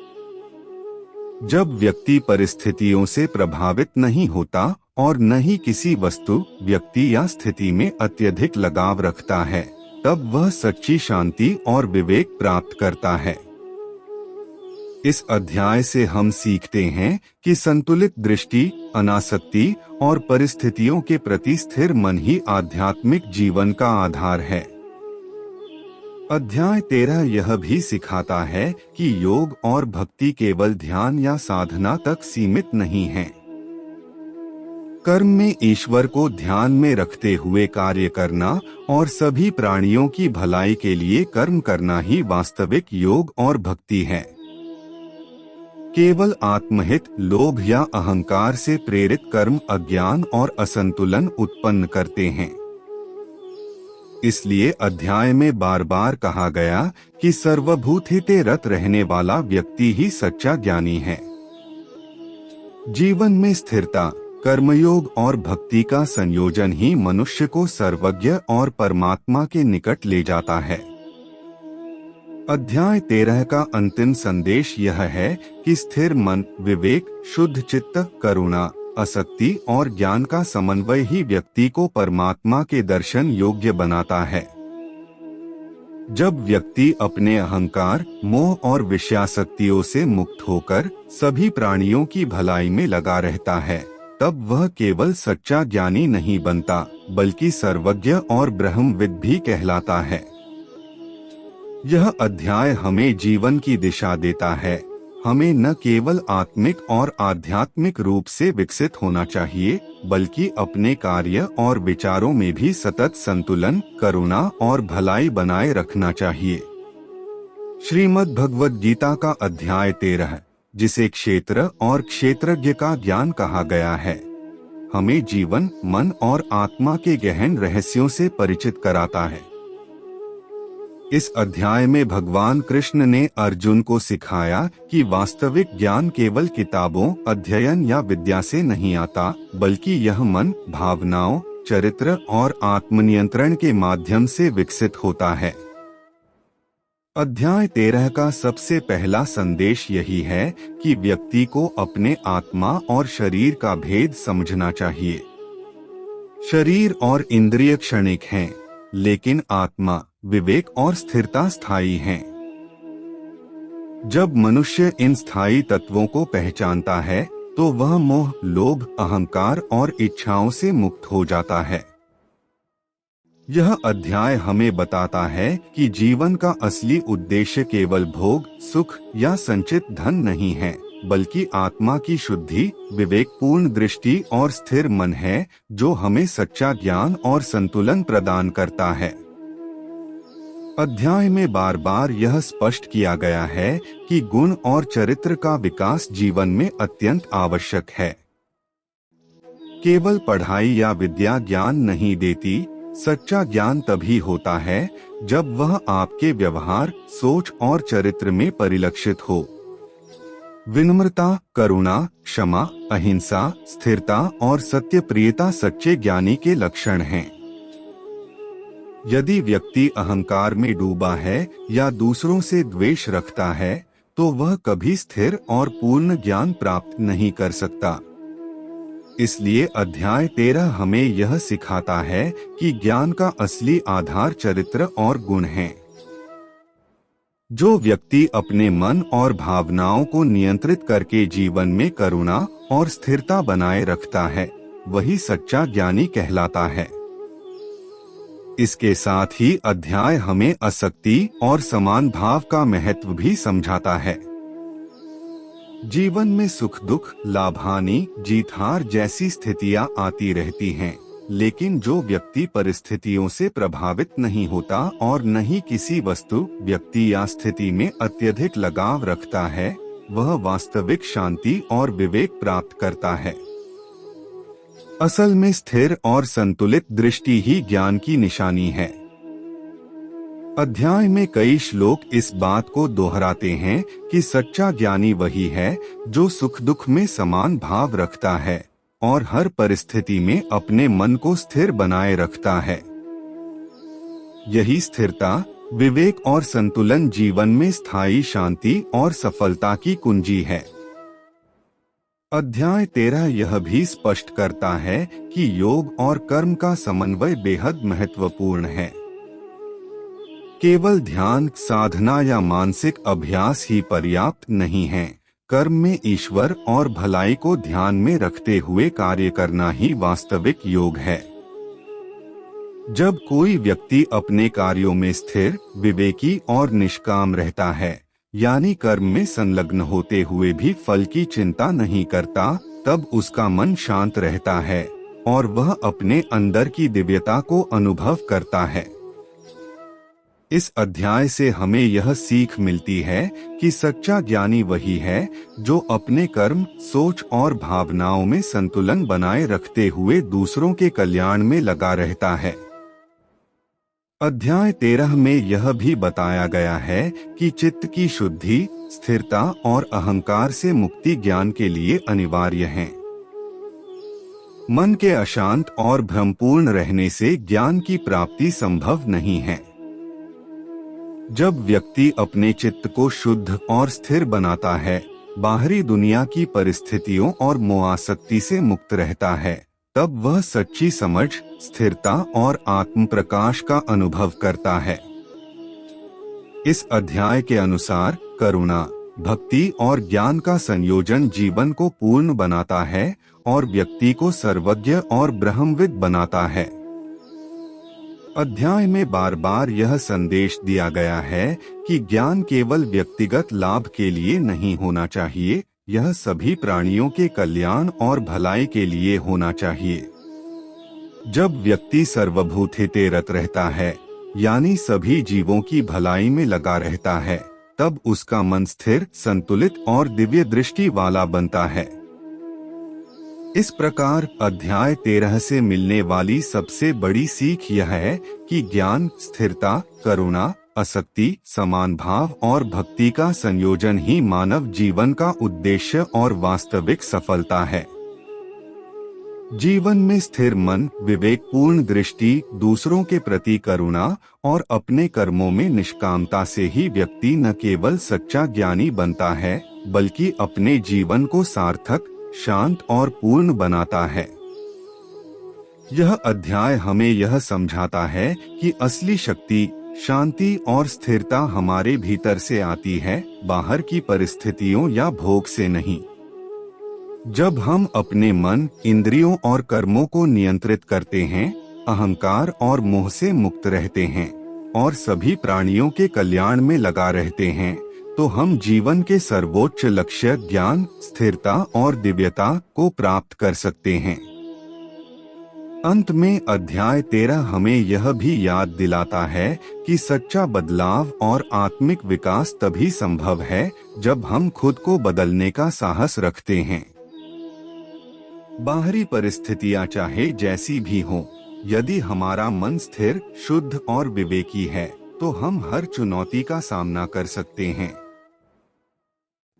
जब व्यक्ति परिस्थितियों से प्रभावित नहीं होता और न ही किसी वस्तु, व्यक्ति या स्थिति में अत्यधिक लगाव रखता है, तब वह सच्ची शांति और विवेक प्राप्त करता है। इस अध्याय से हम सीखते हैं कि संतुलित दृष्टि, अनासक्ति और परिस्थितियों के प्रति स्थिर मन ही आध्यात्मिक जीवन का आधार है। अध्याय 13 यह भी सिखाता है कि योग और भक्ति केवल ध्यान या साधना तक सीमित नहीं है। कर्म में ईश्वर को ध्यान में रखते हुए कार्य करना और सभी प्राणियों की भलाई के लिए कर्म करना ही वास्तविक योग और भक्ति है। केवल आत्महित, लोभ या अहंकार से प्रेरित कर्म अज्ञान और असंतुलन उत्पन्न करते हैं। इसलिए अध्याय में बार बार कहा गया कि सर्वभूत हिते रत रहने वाला व्यक्ति ही सच्चा ज्ञानी है। जीवन में स्थिरता, कर्मयोग और भक्ति का संयोजन ही मनुष्य को सर्वज्ञ और परमात्मा के निकट ले जाता है। अध्याय 13 का अंतिम संदेश यह है कि स्थिर मन, विवेक, शुद्ध चित्त, करुणा, आसक्ति और ज्ञान का समन्वय ही व्यक्ति को परमात्मा के दर्शन योग्य बनाता है। जब व्यक्ति अपने अहंकार, मोह और विषयासक्तियों से मुक्त होकर सभी प्राणियों की भलाई में लगा रहता है, तब वह केवल सच्चा ज्ञानी नहीं बनता, बल्कि सर्वज्ञ और ब्रह्मविद भी कहलाता है। यह अध्याय हमें जीवन की दिशा देता है। हमें न केवल आत्मिक और आध्यात्मिक रूप से विकसित होना चाहिए, बल्कि अपने कार्य और विचारों में भी सतत संतुलन, करुणा और भलाई बनाए रखना चाहिए। श्रीमद् भगवद गीता का अध्याय 13, जिसे क्षेत्र और क्षेत्रज्ञ का ज्ञान कहा गया है, हमें जीवन, मन और आत्मा के गहन रहस्यों से परिचित कराता है। इस अध्याय में भगवान कृष्ण ने अर्जुन को सिखाया कि वास्तविक ज्ञान केवल किताबों, अध्ययन या विद्या से नहीं आता, बल्कि यह मन, भावनाओं, चरित्र और आत्मनियंत्रण के माध्यम से विकसित होता है। अध्याय 13 का सबसे पहला संदेश यही है कि व्यक्ति को अपने आत्मा और शरीर का भेद समझना चाहिए। शरीर और इंद्रिय क्षणिक हैं, लेकिन आत्मा, विवेक और स्थिरता स्थायी हैं। जब मनुष्य इन स्थायी तत्वों को पहचानता है, तो वह मोह, लोभ, अहंकार और इच्छाओं से मुक्त हो जाता है। यह अध्याय हमें बताता है कि जीवन का असली उद्देश्य केवल भोग, सुख या संचित धन नहीं है, बल्कि आत्मा की शुद्धि, विवेकपूर्ण दृष्टि और स्थिर मन है, जो हमें सच्चा ज्ञान और संतुलन प्रदान करता है। अध्याय में बार बार यह स्पष्ट किया गया है कि गुण और चरित्र का विकास जीवन में अत्यंत आवश्यक है। केवल पढ़ाई या विद्या ज्ञान नहीं देती। सच्चा ज्ञान तभी होता है जब वह आपके व्यवहार, सोच और चरित्र में परिलक्षित हो। विनम्रता, करुणा, क्षमा, अहिंसा, स्थिरता और सत्यप्रियता सच्चे ज्ञानी के लक्षण हैं। यदि व्यक्ति अहंकार में डूबा है या दूसरों से द्वेष रखता है, तो वह कभी स्थिर और पूर्ण ज्ञान प्राप्त नहीं कर सकता। इसलिए अध्याय 13 हमें यह सिखाता है कि ज्ञान का असली आधार चरित्र और गुण हैं। जो व्यक्ति अपने मन और भावनाओं को नियंत्रित करके जीवन में करुणा और स्थिरता बनाए रखता है, वही सच्चा ज्ञानी कहलाता है। इसके साथ ही अध्याय हमें आसक्ति और समान भाव का महत्व भी समझाता है। जीवन में सुख दुख, लाभ हानि, जीत हार जैसी स्थितियां आती रहती हैं, लेकिन जो व्यक्ति परिस्थितियों से प्रभावित नहीं होता और न ही किसी वस्तु, व्यक्ति या स्थिति में अत्यधिक लगाव रखता है, वह वास्तविक शांति और विवेक प्राप्त करता है। असल में स्थिर और संतुलित दृष्टि ही ज्ञान की निशानी है। अध्याय में कई श्लोक इस बात को दोहराते हैं कि सच्चा ज्ञानी वही है जो सुख दुख में समान भाव रखता है और हर परिस्थिति में अपने मन को स्थिर बनाए रखता है। यही स्थिरता, विवेक और संतुलन जीवन में स्थायी शांति और सफलता की कुंजी है। अध्याय 13 यह भी स्पष्ट करता है कि योग और कर्म का समन्वय बेहद महत्वपूर्ण है। केवल ध्यान, साधना या मानसिक अभ्यास ही पर्याप्त नहीं है। कर्म में ईश्वर और भलाई को ध्यान में रखते हुए कार्य करना ही वास्तविक योग है। जब कोई व्यक्ति अपने कार्यों में स्थिर, विवेकी और निष्काम रहता है, यानी कर्म में संलग्न होते हुए भी फल की चिंता नहीं करता, तब उसका मन शांत रहता है और वह अपने अंदर की दिव्यता को अनुभव करता है। इस अध्याय से हमें यह सीख मिलती है कि सच्चा ज्ञानी वही है जो अपने कर्म, सोच और भावनाओं में संतुलन बनाए रखते हुए दूसरों के कल्याण में लगा रहता है। अध्याय 13 में यह भी बताया गया है कि चित्त की शुद्धि, स्थिरता और अहंकार से मुक्ति ज्ञान के लिए अनिवार्य है। मन के अशांत और भ्रमपूर्ण रहने से ज्ञान की प्राप्ति संभव नहीं है। जब व्यक्ति अपने चित्त को शुद्ध और स्थिर बनाता है, बाहरी दुनिया की परिस्थितियों और मोहासक्ति से मुक्त रहता है, तब वह सच्ची समझ, स्थिरता और आत्म प्रकाश का अनुभव करता है। इस अध्याय के अनुसार करुणा, भक्ति और ज्ञान का संयोजन जीवन को पूर्ण बनाता है और व्यक्ति को सर्वज्ञ और ब्रह्मविद बनाता है। अध्याय में बार बार यह संदेश दिया गया है कि ज्ञान केवल व्यक्तिगत लाभ के लिए नहीं होना चाहिए, यह सभी प्राणियों के कल्याण और भलाई के लिए होना चाहिए। जब व्यक्ति सर्वभूते रत रहता है, यानी सभी जीवों की भलाई में लगा रहता है, तब उसका मन स्थिर, संतुलित और दिव्य दृष्टि वाला बनता है। इस प्रकार अध्याय 13 से मिलने वाली सबसे बड़ी सीख यह है कि ज्ञान, स्थिरता, करुणा, आसक्ति, समान भाव और भक्ति का संयोजन ही मानव जीवन का उद्देश्य और वास्तविक सफलता है। जीवन में स्थिर मन, विवेकपूर्ण दृष्टि, दूसरों के प्रति करुणा और अपने कर्मों में निष्कामता से ही व्यक्ति न केवल सच्चा ज्ञानी बनता है, बल्कि अपने जीवन को सार्थक, शांत और पूर्ण बनाता है। यह अध्याय हमें यह समझाता है कि असली शक्ति, शांति और स्थिरता हमारे भीतर से आती है, बाहर की परिस्थितियों या भोग से नहीं। जब हम अपने मन, इंद्रियों और कर्मों को नियंत्रित करते हैं, अहंकार और मोह से मुक्त रहते हैं और सभी प्राणियों के कल्याण में लगा रहते हैं, तो हम जीवन के सर्वोच्च लक्ष्य ज्ञान, स्थिरता और दिव्यता को प्राप्त कर सकते हैं। अंत में अध्याय 13 हमें यह भी याद दिलाता है कि सच्चा बदलाव और आत्मिक विकास तभी संभव है जब हम खुद को बदलने का साहस रखते हैं। बाहरी परिस्थितियां चाहे जैसी भी हों, यदि हमारा मन स्थिर, शुद्ध और विवेकी है, तो हम हर चुनौती का सामना कर सकते हैं।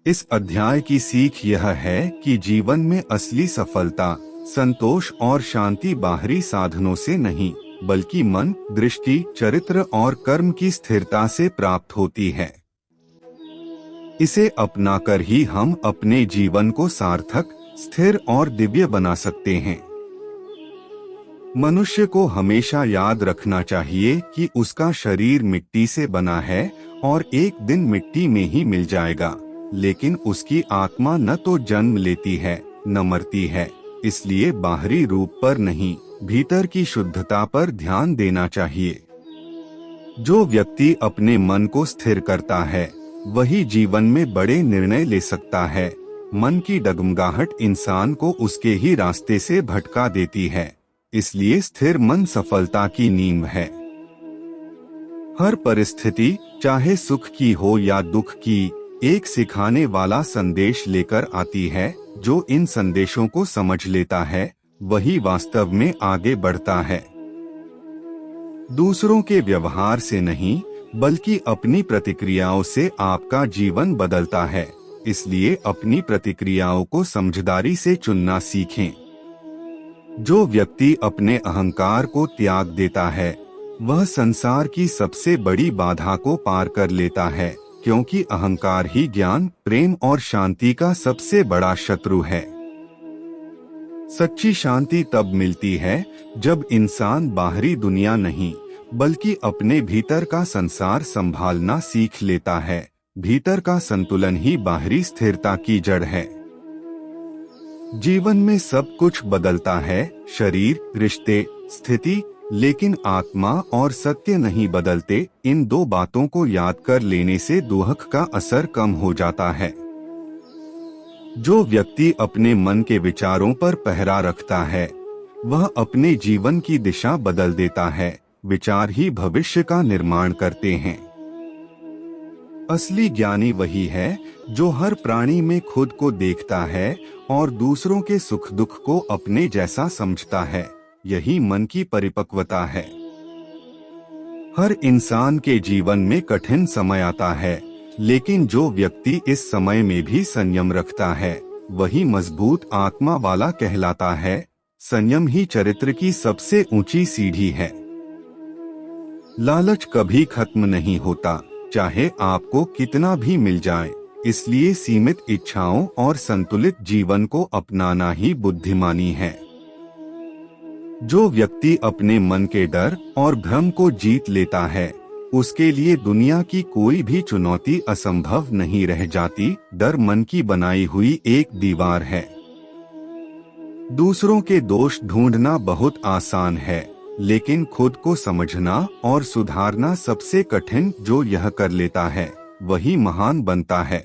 इस अध्याय की सीख यह है कि जीवन में असली सफलता, संतोष और शांति बाहरी साधनों से नहीं, बल्कि मन, दृष्टि, चरित्र और कर्म की स्थिरता से प्राप्त होती है। इसे अपनाकर ही हम अपने जीवन को सार्थक, स्थिर और दिव्य बना सकते हैं। मनुष्य को हमेशा याद रखना चाहिए कि उसका शरीर मिट्टी से बना है और एक दिन मिट्टी में ही मिल जाएगा, लेकिन उसकी आत्मा न तो जन्म लेती है, न मरती है। इसलिए बाहरी रूप पर नहीं, भीतर की शुद्धता पर ध्यान देना चाहिए। जो व्यक्ति अपने मन को स्थिर करता है, वही जीवन में बड़े निर्णय ले सकता है। मन की डगमगाहट इंसान को उसके ही रास्ते से भटका देती है। इसलिए स्थिर मन सफलता की नींव है। हर परिस्थिति, चाहे सुख की हो या दुख की, एक सिखाने वाला संदेश लेकर आती है। जो इन संदेशों को समझ लेता है वही वास्तव में आगे बढ़ता है। दूसरों के व्यवहार से नहीं बल्कि अपनी प्रतिक्रियाओं से आपका जीवन बदलता है। इसलिए अपनी प्रतिक्रियाओं को समझदारी से चुनना सीखें। जो व्यक्ति अपने अहंकार को त्याग देता है वह संसार की सबसे बड़ी बाधा को पार कर लेता है, क्योंकि अहंकार ही ज्ञान, प्रेम और शांति का सबसे बड़ा शत्रु है। सच्ची शांति तब मिलती है जब इंसान बाहरी दुनिया नहीं बल्कि अपने भीतर का संसार संभालना सीख लेता है। भीतर का संतुलन ही बाहरी स्थिरता की जड़ है। जीवन में सब कुछ बदलता है, शरीर, रिश्ते, स्थिति, लेकिन आत्मा और सत्य नहीं बदलते। इन दो बातों को याद कर लेने से दुख का असर कम हो जाता है। जो व्यक्ति अपने मन के विचारों पर पहरा रखता है वह अपने जीवन की दिशा बदल देता है। विचार ही भविष्य का निर्माण करते हैं। असली ज्ञानी वही है जो हर प्राणी में खुद को देखता है और दूसरों के सुख दुख को अपने जैसा समझता है। यही मन की परिपक्वता है। हर इंसान के जीवन में कठिन समय आता है, लेकिन जो व्यक्ति इस समय में भी संयम रखता है वही मजबूत आत्मा वाला कहलाता है। संयम ही चरित्र की सबसे ऊंची सीढ़ी है। लालच कभी खत्म नहीं होता, चाहे आपको कितना भी मिल जाए। इसलिए सीमित इच्छाओं और संतुलित जीवन को अपनाना ही बुद्धिमानी है। जो व्यक्ति अपने मन के डर और भ्रम को जीत लेता है उसके लिए दुनिया की कोई भी चुनौती असंभव नहीं रह जाती। डर मन की बनाई हुई एक दीवार है। दूसरों के दोष ढूंढना बहुत आसान है, लेकिन खुद को समझना और सुधारना सबसे कठिन। जो यह कर लेता है वही महान बनता है।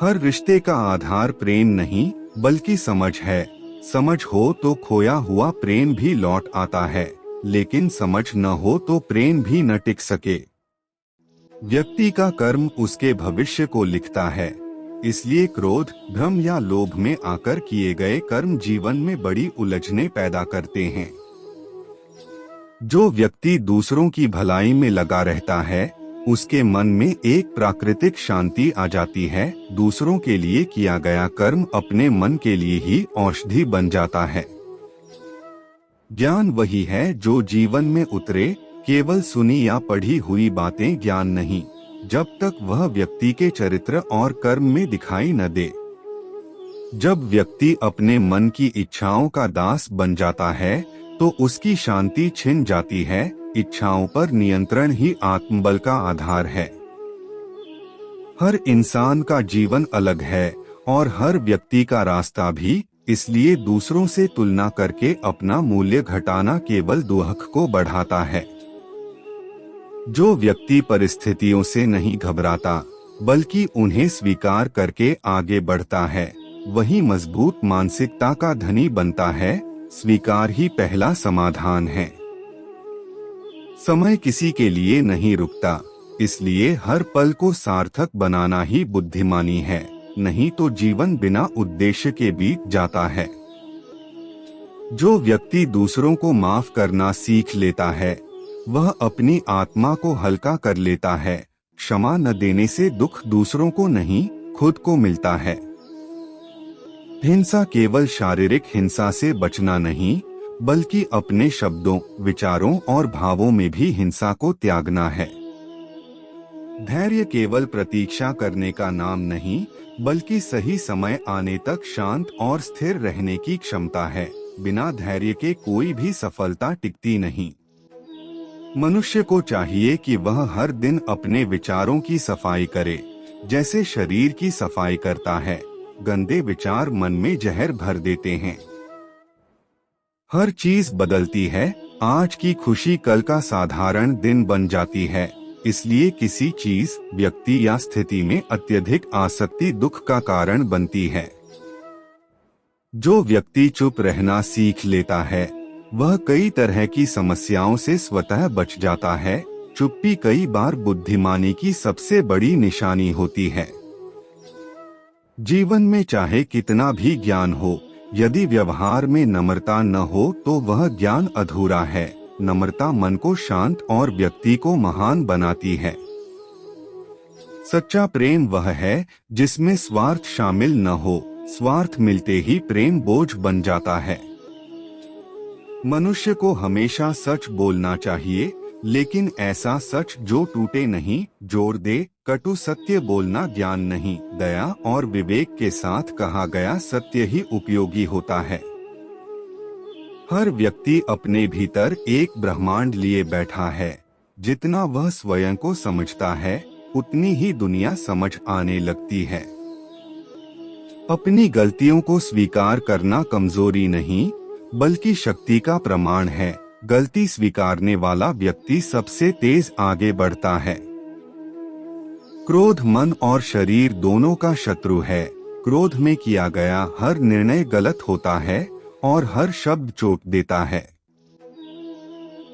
हर रिश्ते का आधार प्रेम नहीं बल्कि समझ है। समझ हो तो खोया हुआ प्रेम भी लौट आता है, लेकिन समझ न हो तो प्रेम भी न टिक सके। व्यक्ति का कर्म उसके भविष्य को लिखता है। इसलिए क्रोध, भ्रम या लोभ में आकर किए गए कर्म जीवन में बड़ी उलझनें पैदा करते हैं। जो व्यक्ति दूसरों की भलाई में लगा रहता है उसके मन में एक प्राकृतिक शांति आ जाती है। दूसरों के लिए किया गया कर्म अपने मन के लिए ही औषधि बन जाता है। ज्ञान वही है जो जीवन में उतरे। केवल सुनी या पढ़ी हुई बातें ज्ञान नहीं, जब तक वह व्यक्ति के चरित्र और कर्म में दिखाई न दे। जब व्यक्ति अपने मन की इच्छाओं का दास बन जाता है तो उसकी शांति छिन जाती है। इच्छाओं पर नियंत्रण ही आत्मबल का आधार है। हर इंसान का जीवन अलग है और हर व्यक्ति का रास्ता भी। इसलिए दूसरों से तुलना करके अपना मूल्य घटाना केवल दुख को बढ़ाता है। जो व्यक्ति परिस्थितियों से नहीं घबराता बल्कि उन्हें स्वीकार करके आगे बढ़ता है वही मजबूत मानसिकता का धनी बनता है। स्वीकार ही पहला समाधान है। समय किसी के लिए नहीं रुकता, इसलिए हर पल को सार्थक बनाना ही बुद्धिमानी है। नहीं तो जीवन बिना उद्देश्य के बीत जाता है। जो व्यक्ति दूसरों को माफ करना सीख लेता है वह अपनी आत्मा को हल्का कर लेता है। क्षमा न देने से दुख दूसरों को नहीं खुद को मिलता है। हिंसा केवल शारीरिक हिंसा से बचना नहीं बल्कि अपने शब्दों, विचारों और भावों में भी हिंसा को त्यागना है। धैर्य केवल प्रतीक्षा करने का नाम नहीं बल्कि सही समय आने तक शांत और स्थिर रहने की क्षमता है। बिना धैर्य के कोई भी सफलता टिकती नहीं। मनुष्य को चाहिए कि वह हर दिन अपने विचारों की सफाई करे, जैसे शरीर की सफाई करता है। गंदे विचार मन में जहर भर देते हैं। हर चीज बदलती है। आज की खुशी कल का साधारण दिन बन जाती है। इसलिए किसी चीज, व्यक्ति या स्थिति में अत्यधिक आसक्ति दुख का कारण बनती है। जो व्यक्ति चुप रहना सीख लेता है वह कई तरह की समस्याओं से स्वतः बच जाता है। चुप्पी कई बार बुद्धिमानी की सबसे बड़ी निशानी होती है। जीवन में चाहे कितना भी ज्ञान हो, यदि व्यवहार में नम्रता न हो तो वह ज्ञान अधूरा है। नम्रता मन को शांत और व्यक्ति को महान बनाती है। सच्चा प्रेम वह है जिसमें स्वार्थ शामिल न हो। स्वार्थ मिलते ही प्रेम बोझ बन जाता है। मनुष्य को हमेशा सच बोलना चाहिए, लेकिन ऐसा सच जो टूटे नहीं, जोड़ दे। कटु सत्य बोलना ज्ञान नहीं, दया और विवेक के साथ कहा गया सत्य ही उपयोगी होता है। हर व्यक्ति अपने भीतर एक ब्रह्मांड लिए बैठा है। जितना वह स्वयं को समझता है, उतनी ही दुनिया समझ आने लगती है। अपनी गलतियों को स्वीकार करना कमजोरी नहीं, बल्कि शक्ति का प्रमाण है। गलती स्वीकारने वाला व्यक्ति सबसे तेज आगे बढ़ता है। क्रोध मन और शरीर दोनों का शत्रु है। क्रोध में किया गया हर निर्णय गलत होता है और हर शब्द चोट देता है।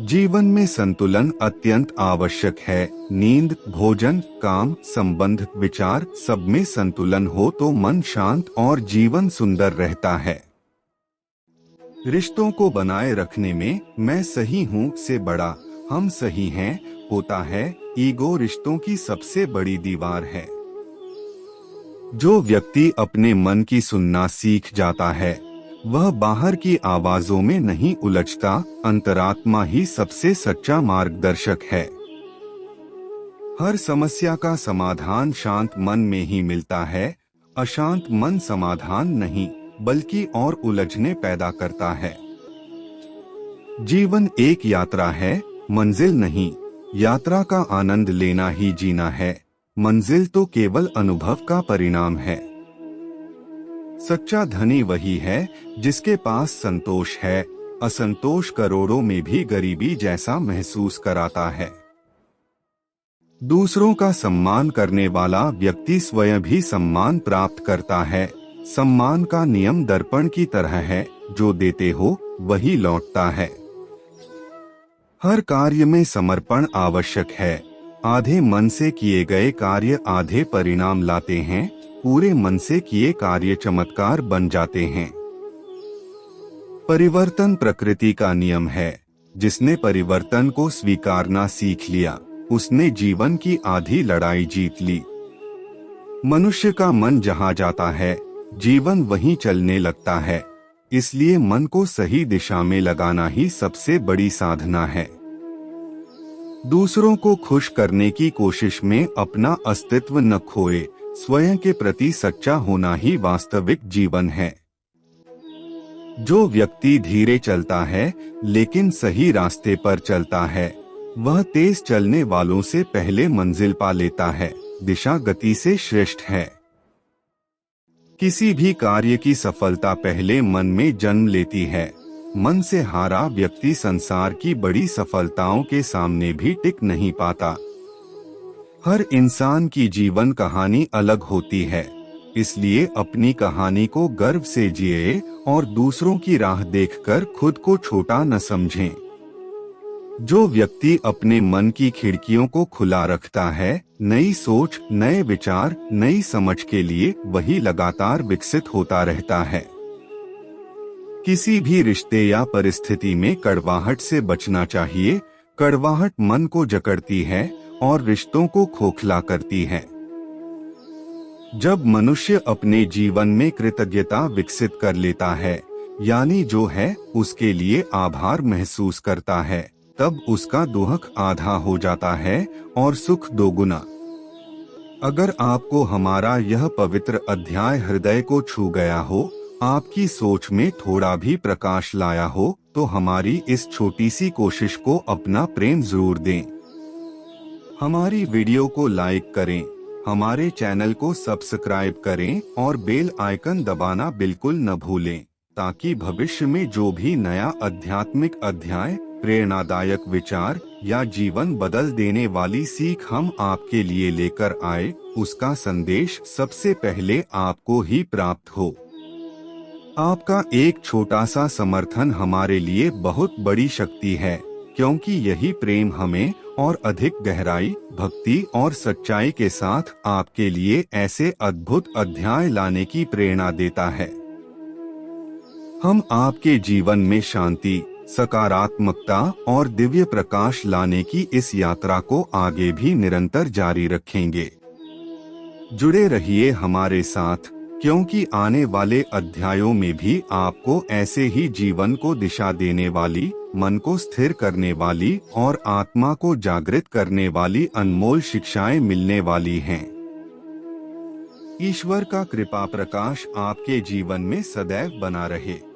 जीवन में संतुलन अत्यंत आवश्यक है। नींद, भोजन, काम, संबंध, विचार, सब में संतुलन हो तो मन शांत और जीवन सुंदर रहता है। रिश्तों को बनाए रखने में मैं सही हूँ से बड़ा हम सही हैं होता है। ईगो रिश्तों की सबसे बड़ी दीवार है। जो व्यक्ति अपने मन की सुनना सीख जाता है, वह बाहर की आवाजों में नहीं उलझता। अंतरात्मा ही सबसे सच्चा मार्गदर्शक है। हर समस्या का समाधान शांत मन में ही मिलता है। अशांत मन समाधान नहीं, बल्कि और उलझने पैदा करता है। जीवन एक यात्रा है, मंजिल नहीं। यात्रा का आनंद लेना ही जीना है। मंजिल तो केवल अनुभव का परिणाम है। सच्चा धनी वही है जिसके पास संतोष है। असंतोष करोड़ों में भी गरीबी जैसा महसूस कराता है। दूसरों का सम्मान करने वाला व्यक्ति स्वयं भी सम्मान प्राप्त करता है। सम्मान का नियम दर्पण की तरह है, जो देते हो वही लौटता है। हर कार्य में समर्पण आवश्यक है। आधे मन से किए गए कार्य आधे परिणाम लाते हैं। पूरे मन से किए कार्य चमत्कार बन जाते हैं। परिवर्तन प्रकृति का नियम है। जिसने परिवर्तन को स्वीकारना सीख लिया, उसने जीवन की आधी लड़ाई जीत ली। मनुष्य का मन जहाँ जाता है, जीवन वहीं चलने लगता है। इसलिए मन को सही दिशा में लगाना ही सबसे बड़ी साधना है। दूसरों को खुश करने की कोशिश में अपना अस्तित्व न खोए। स्वयं के प्रति सच्चा होना ही वास्तविक जीवन है। जो व्यक्ति धीरे चलता है लेकिन सही रास्ते पर चलता है, वह तेज चलने वालों से पहले मंजिल पा लेता है। दिशा गति से श्रेष्ठ है। किसी भी कार्य की सफलता पहले मन में जन्म लेती है। मन से हारा व्यक्ति संसार की बड़ी सफलताओं के सामने भी टिक नहीं पाता। हर इंसान की जीवन कहानी अलग होती है, इसलिए अपनी कहानी को गर्व से जिए और दूसरों की राह देखकर खुद को छोटा न समझें। जो व्यक्ति अपने मन की खिड़कियों को खुला रखता है, नई सोच, नए विचार, नई समझ के लिए वही लगातार विकसित होता रहता है। किसी भी रिश्ते या परिस्थिति में कड़वाहट से बचना चाहिए। कड़वाहट मन को जकड़ती है और रिश्तों को खोखला करती है। जब मनुष्य अपने जीवन में कृतज्ञता विकसित कर लेता है, यानी जो है उसके लिए आभार महसूस करता है, तब उसका दुख आधा हो जाता है और सुख दोगुना। अगर आपको हमारा यह पवित्र अध्याय हृदय को छू गया हो, आपकी सोच में थोड़ा भी प्रकाश लाया हो, तो हमारी इस छोटी सी कोशिश को अपना प्रेम जरूर दें। हमारी वीडियो को लाइक करें, हमारे चैनल को सब्सक्राइब करें और बेल आइकन दबाना बिल्कुल न भूलें, ताकि भविष्य में जो भी नया आध्यात्मिक अध्याय, प्रेरणादायक विचार या जीवन बदल देने वाली सीख हम आपके लिए लेकर आए, उसका संदेश सबसे पहले आपको ही प्राप्त हो। आपका एक छोटा सा समर्थन हमारे लिए बहुत बड़ी शक्ति है। क्योंकि यही प्रेम हमें और अधिक गहराई, भक्ति और सच्चाई के साथ आपके लिए ऐसे अद्भुत अध्याय लाने की प्रेरणा देता है। हम आपके जीवन में शांति, सकारात्मकता और दिव्य प्रकाश लाने की इस यात्रा को आगे भी निरंतर जारी रखेंगे। जुड़े रहिए हमारे साथ, क्योंकि आने वाले अध्यायों में भी आपको ऐसे ही जीवन को दिशा देने वाली, मन को स्थिर करने वाली और आत्मा को जागृत करने वाली अनमोल शिक्षाएं मिलने वाली हैं। ईश्वर का कृपा प्रकाश आपके जीवन में सदैव बना रहे।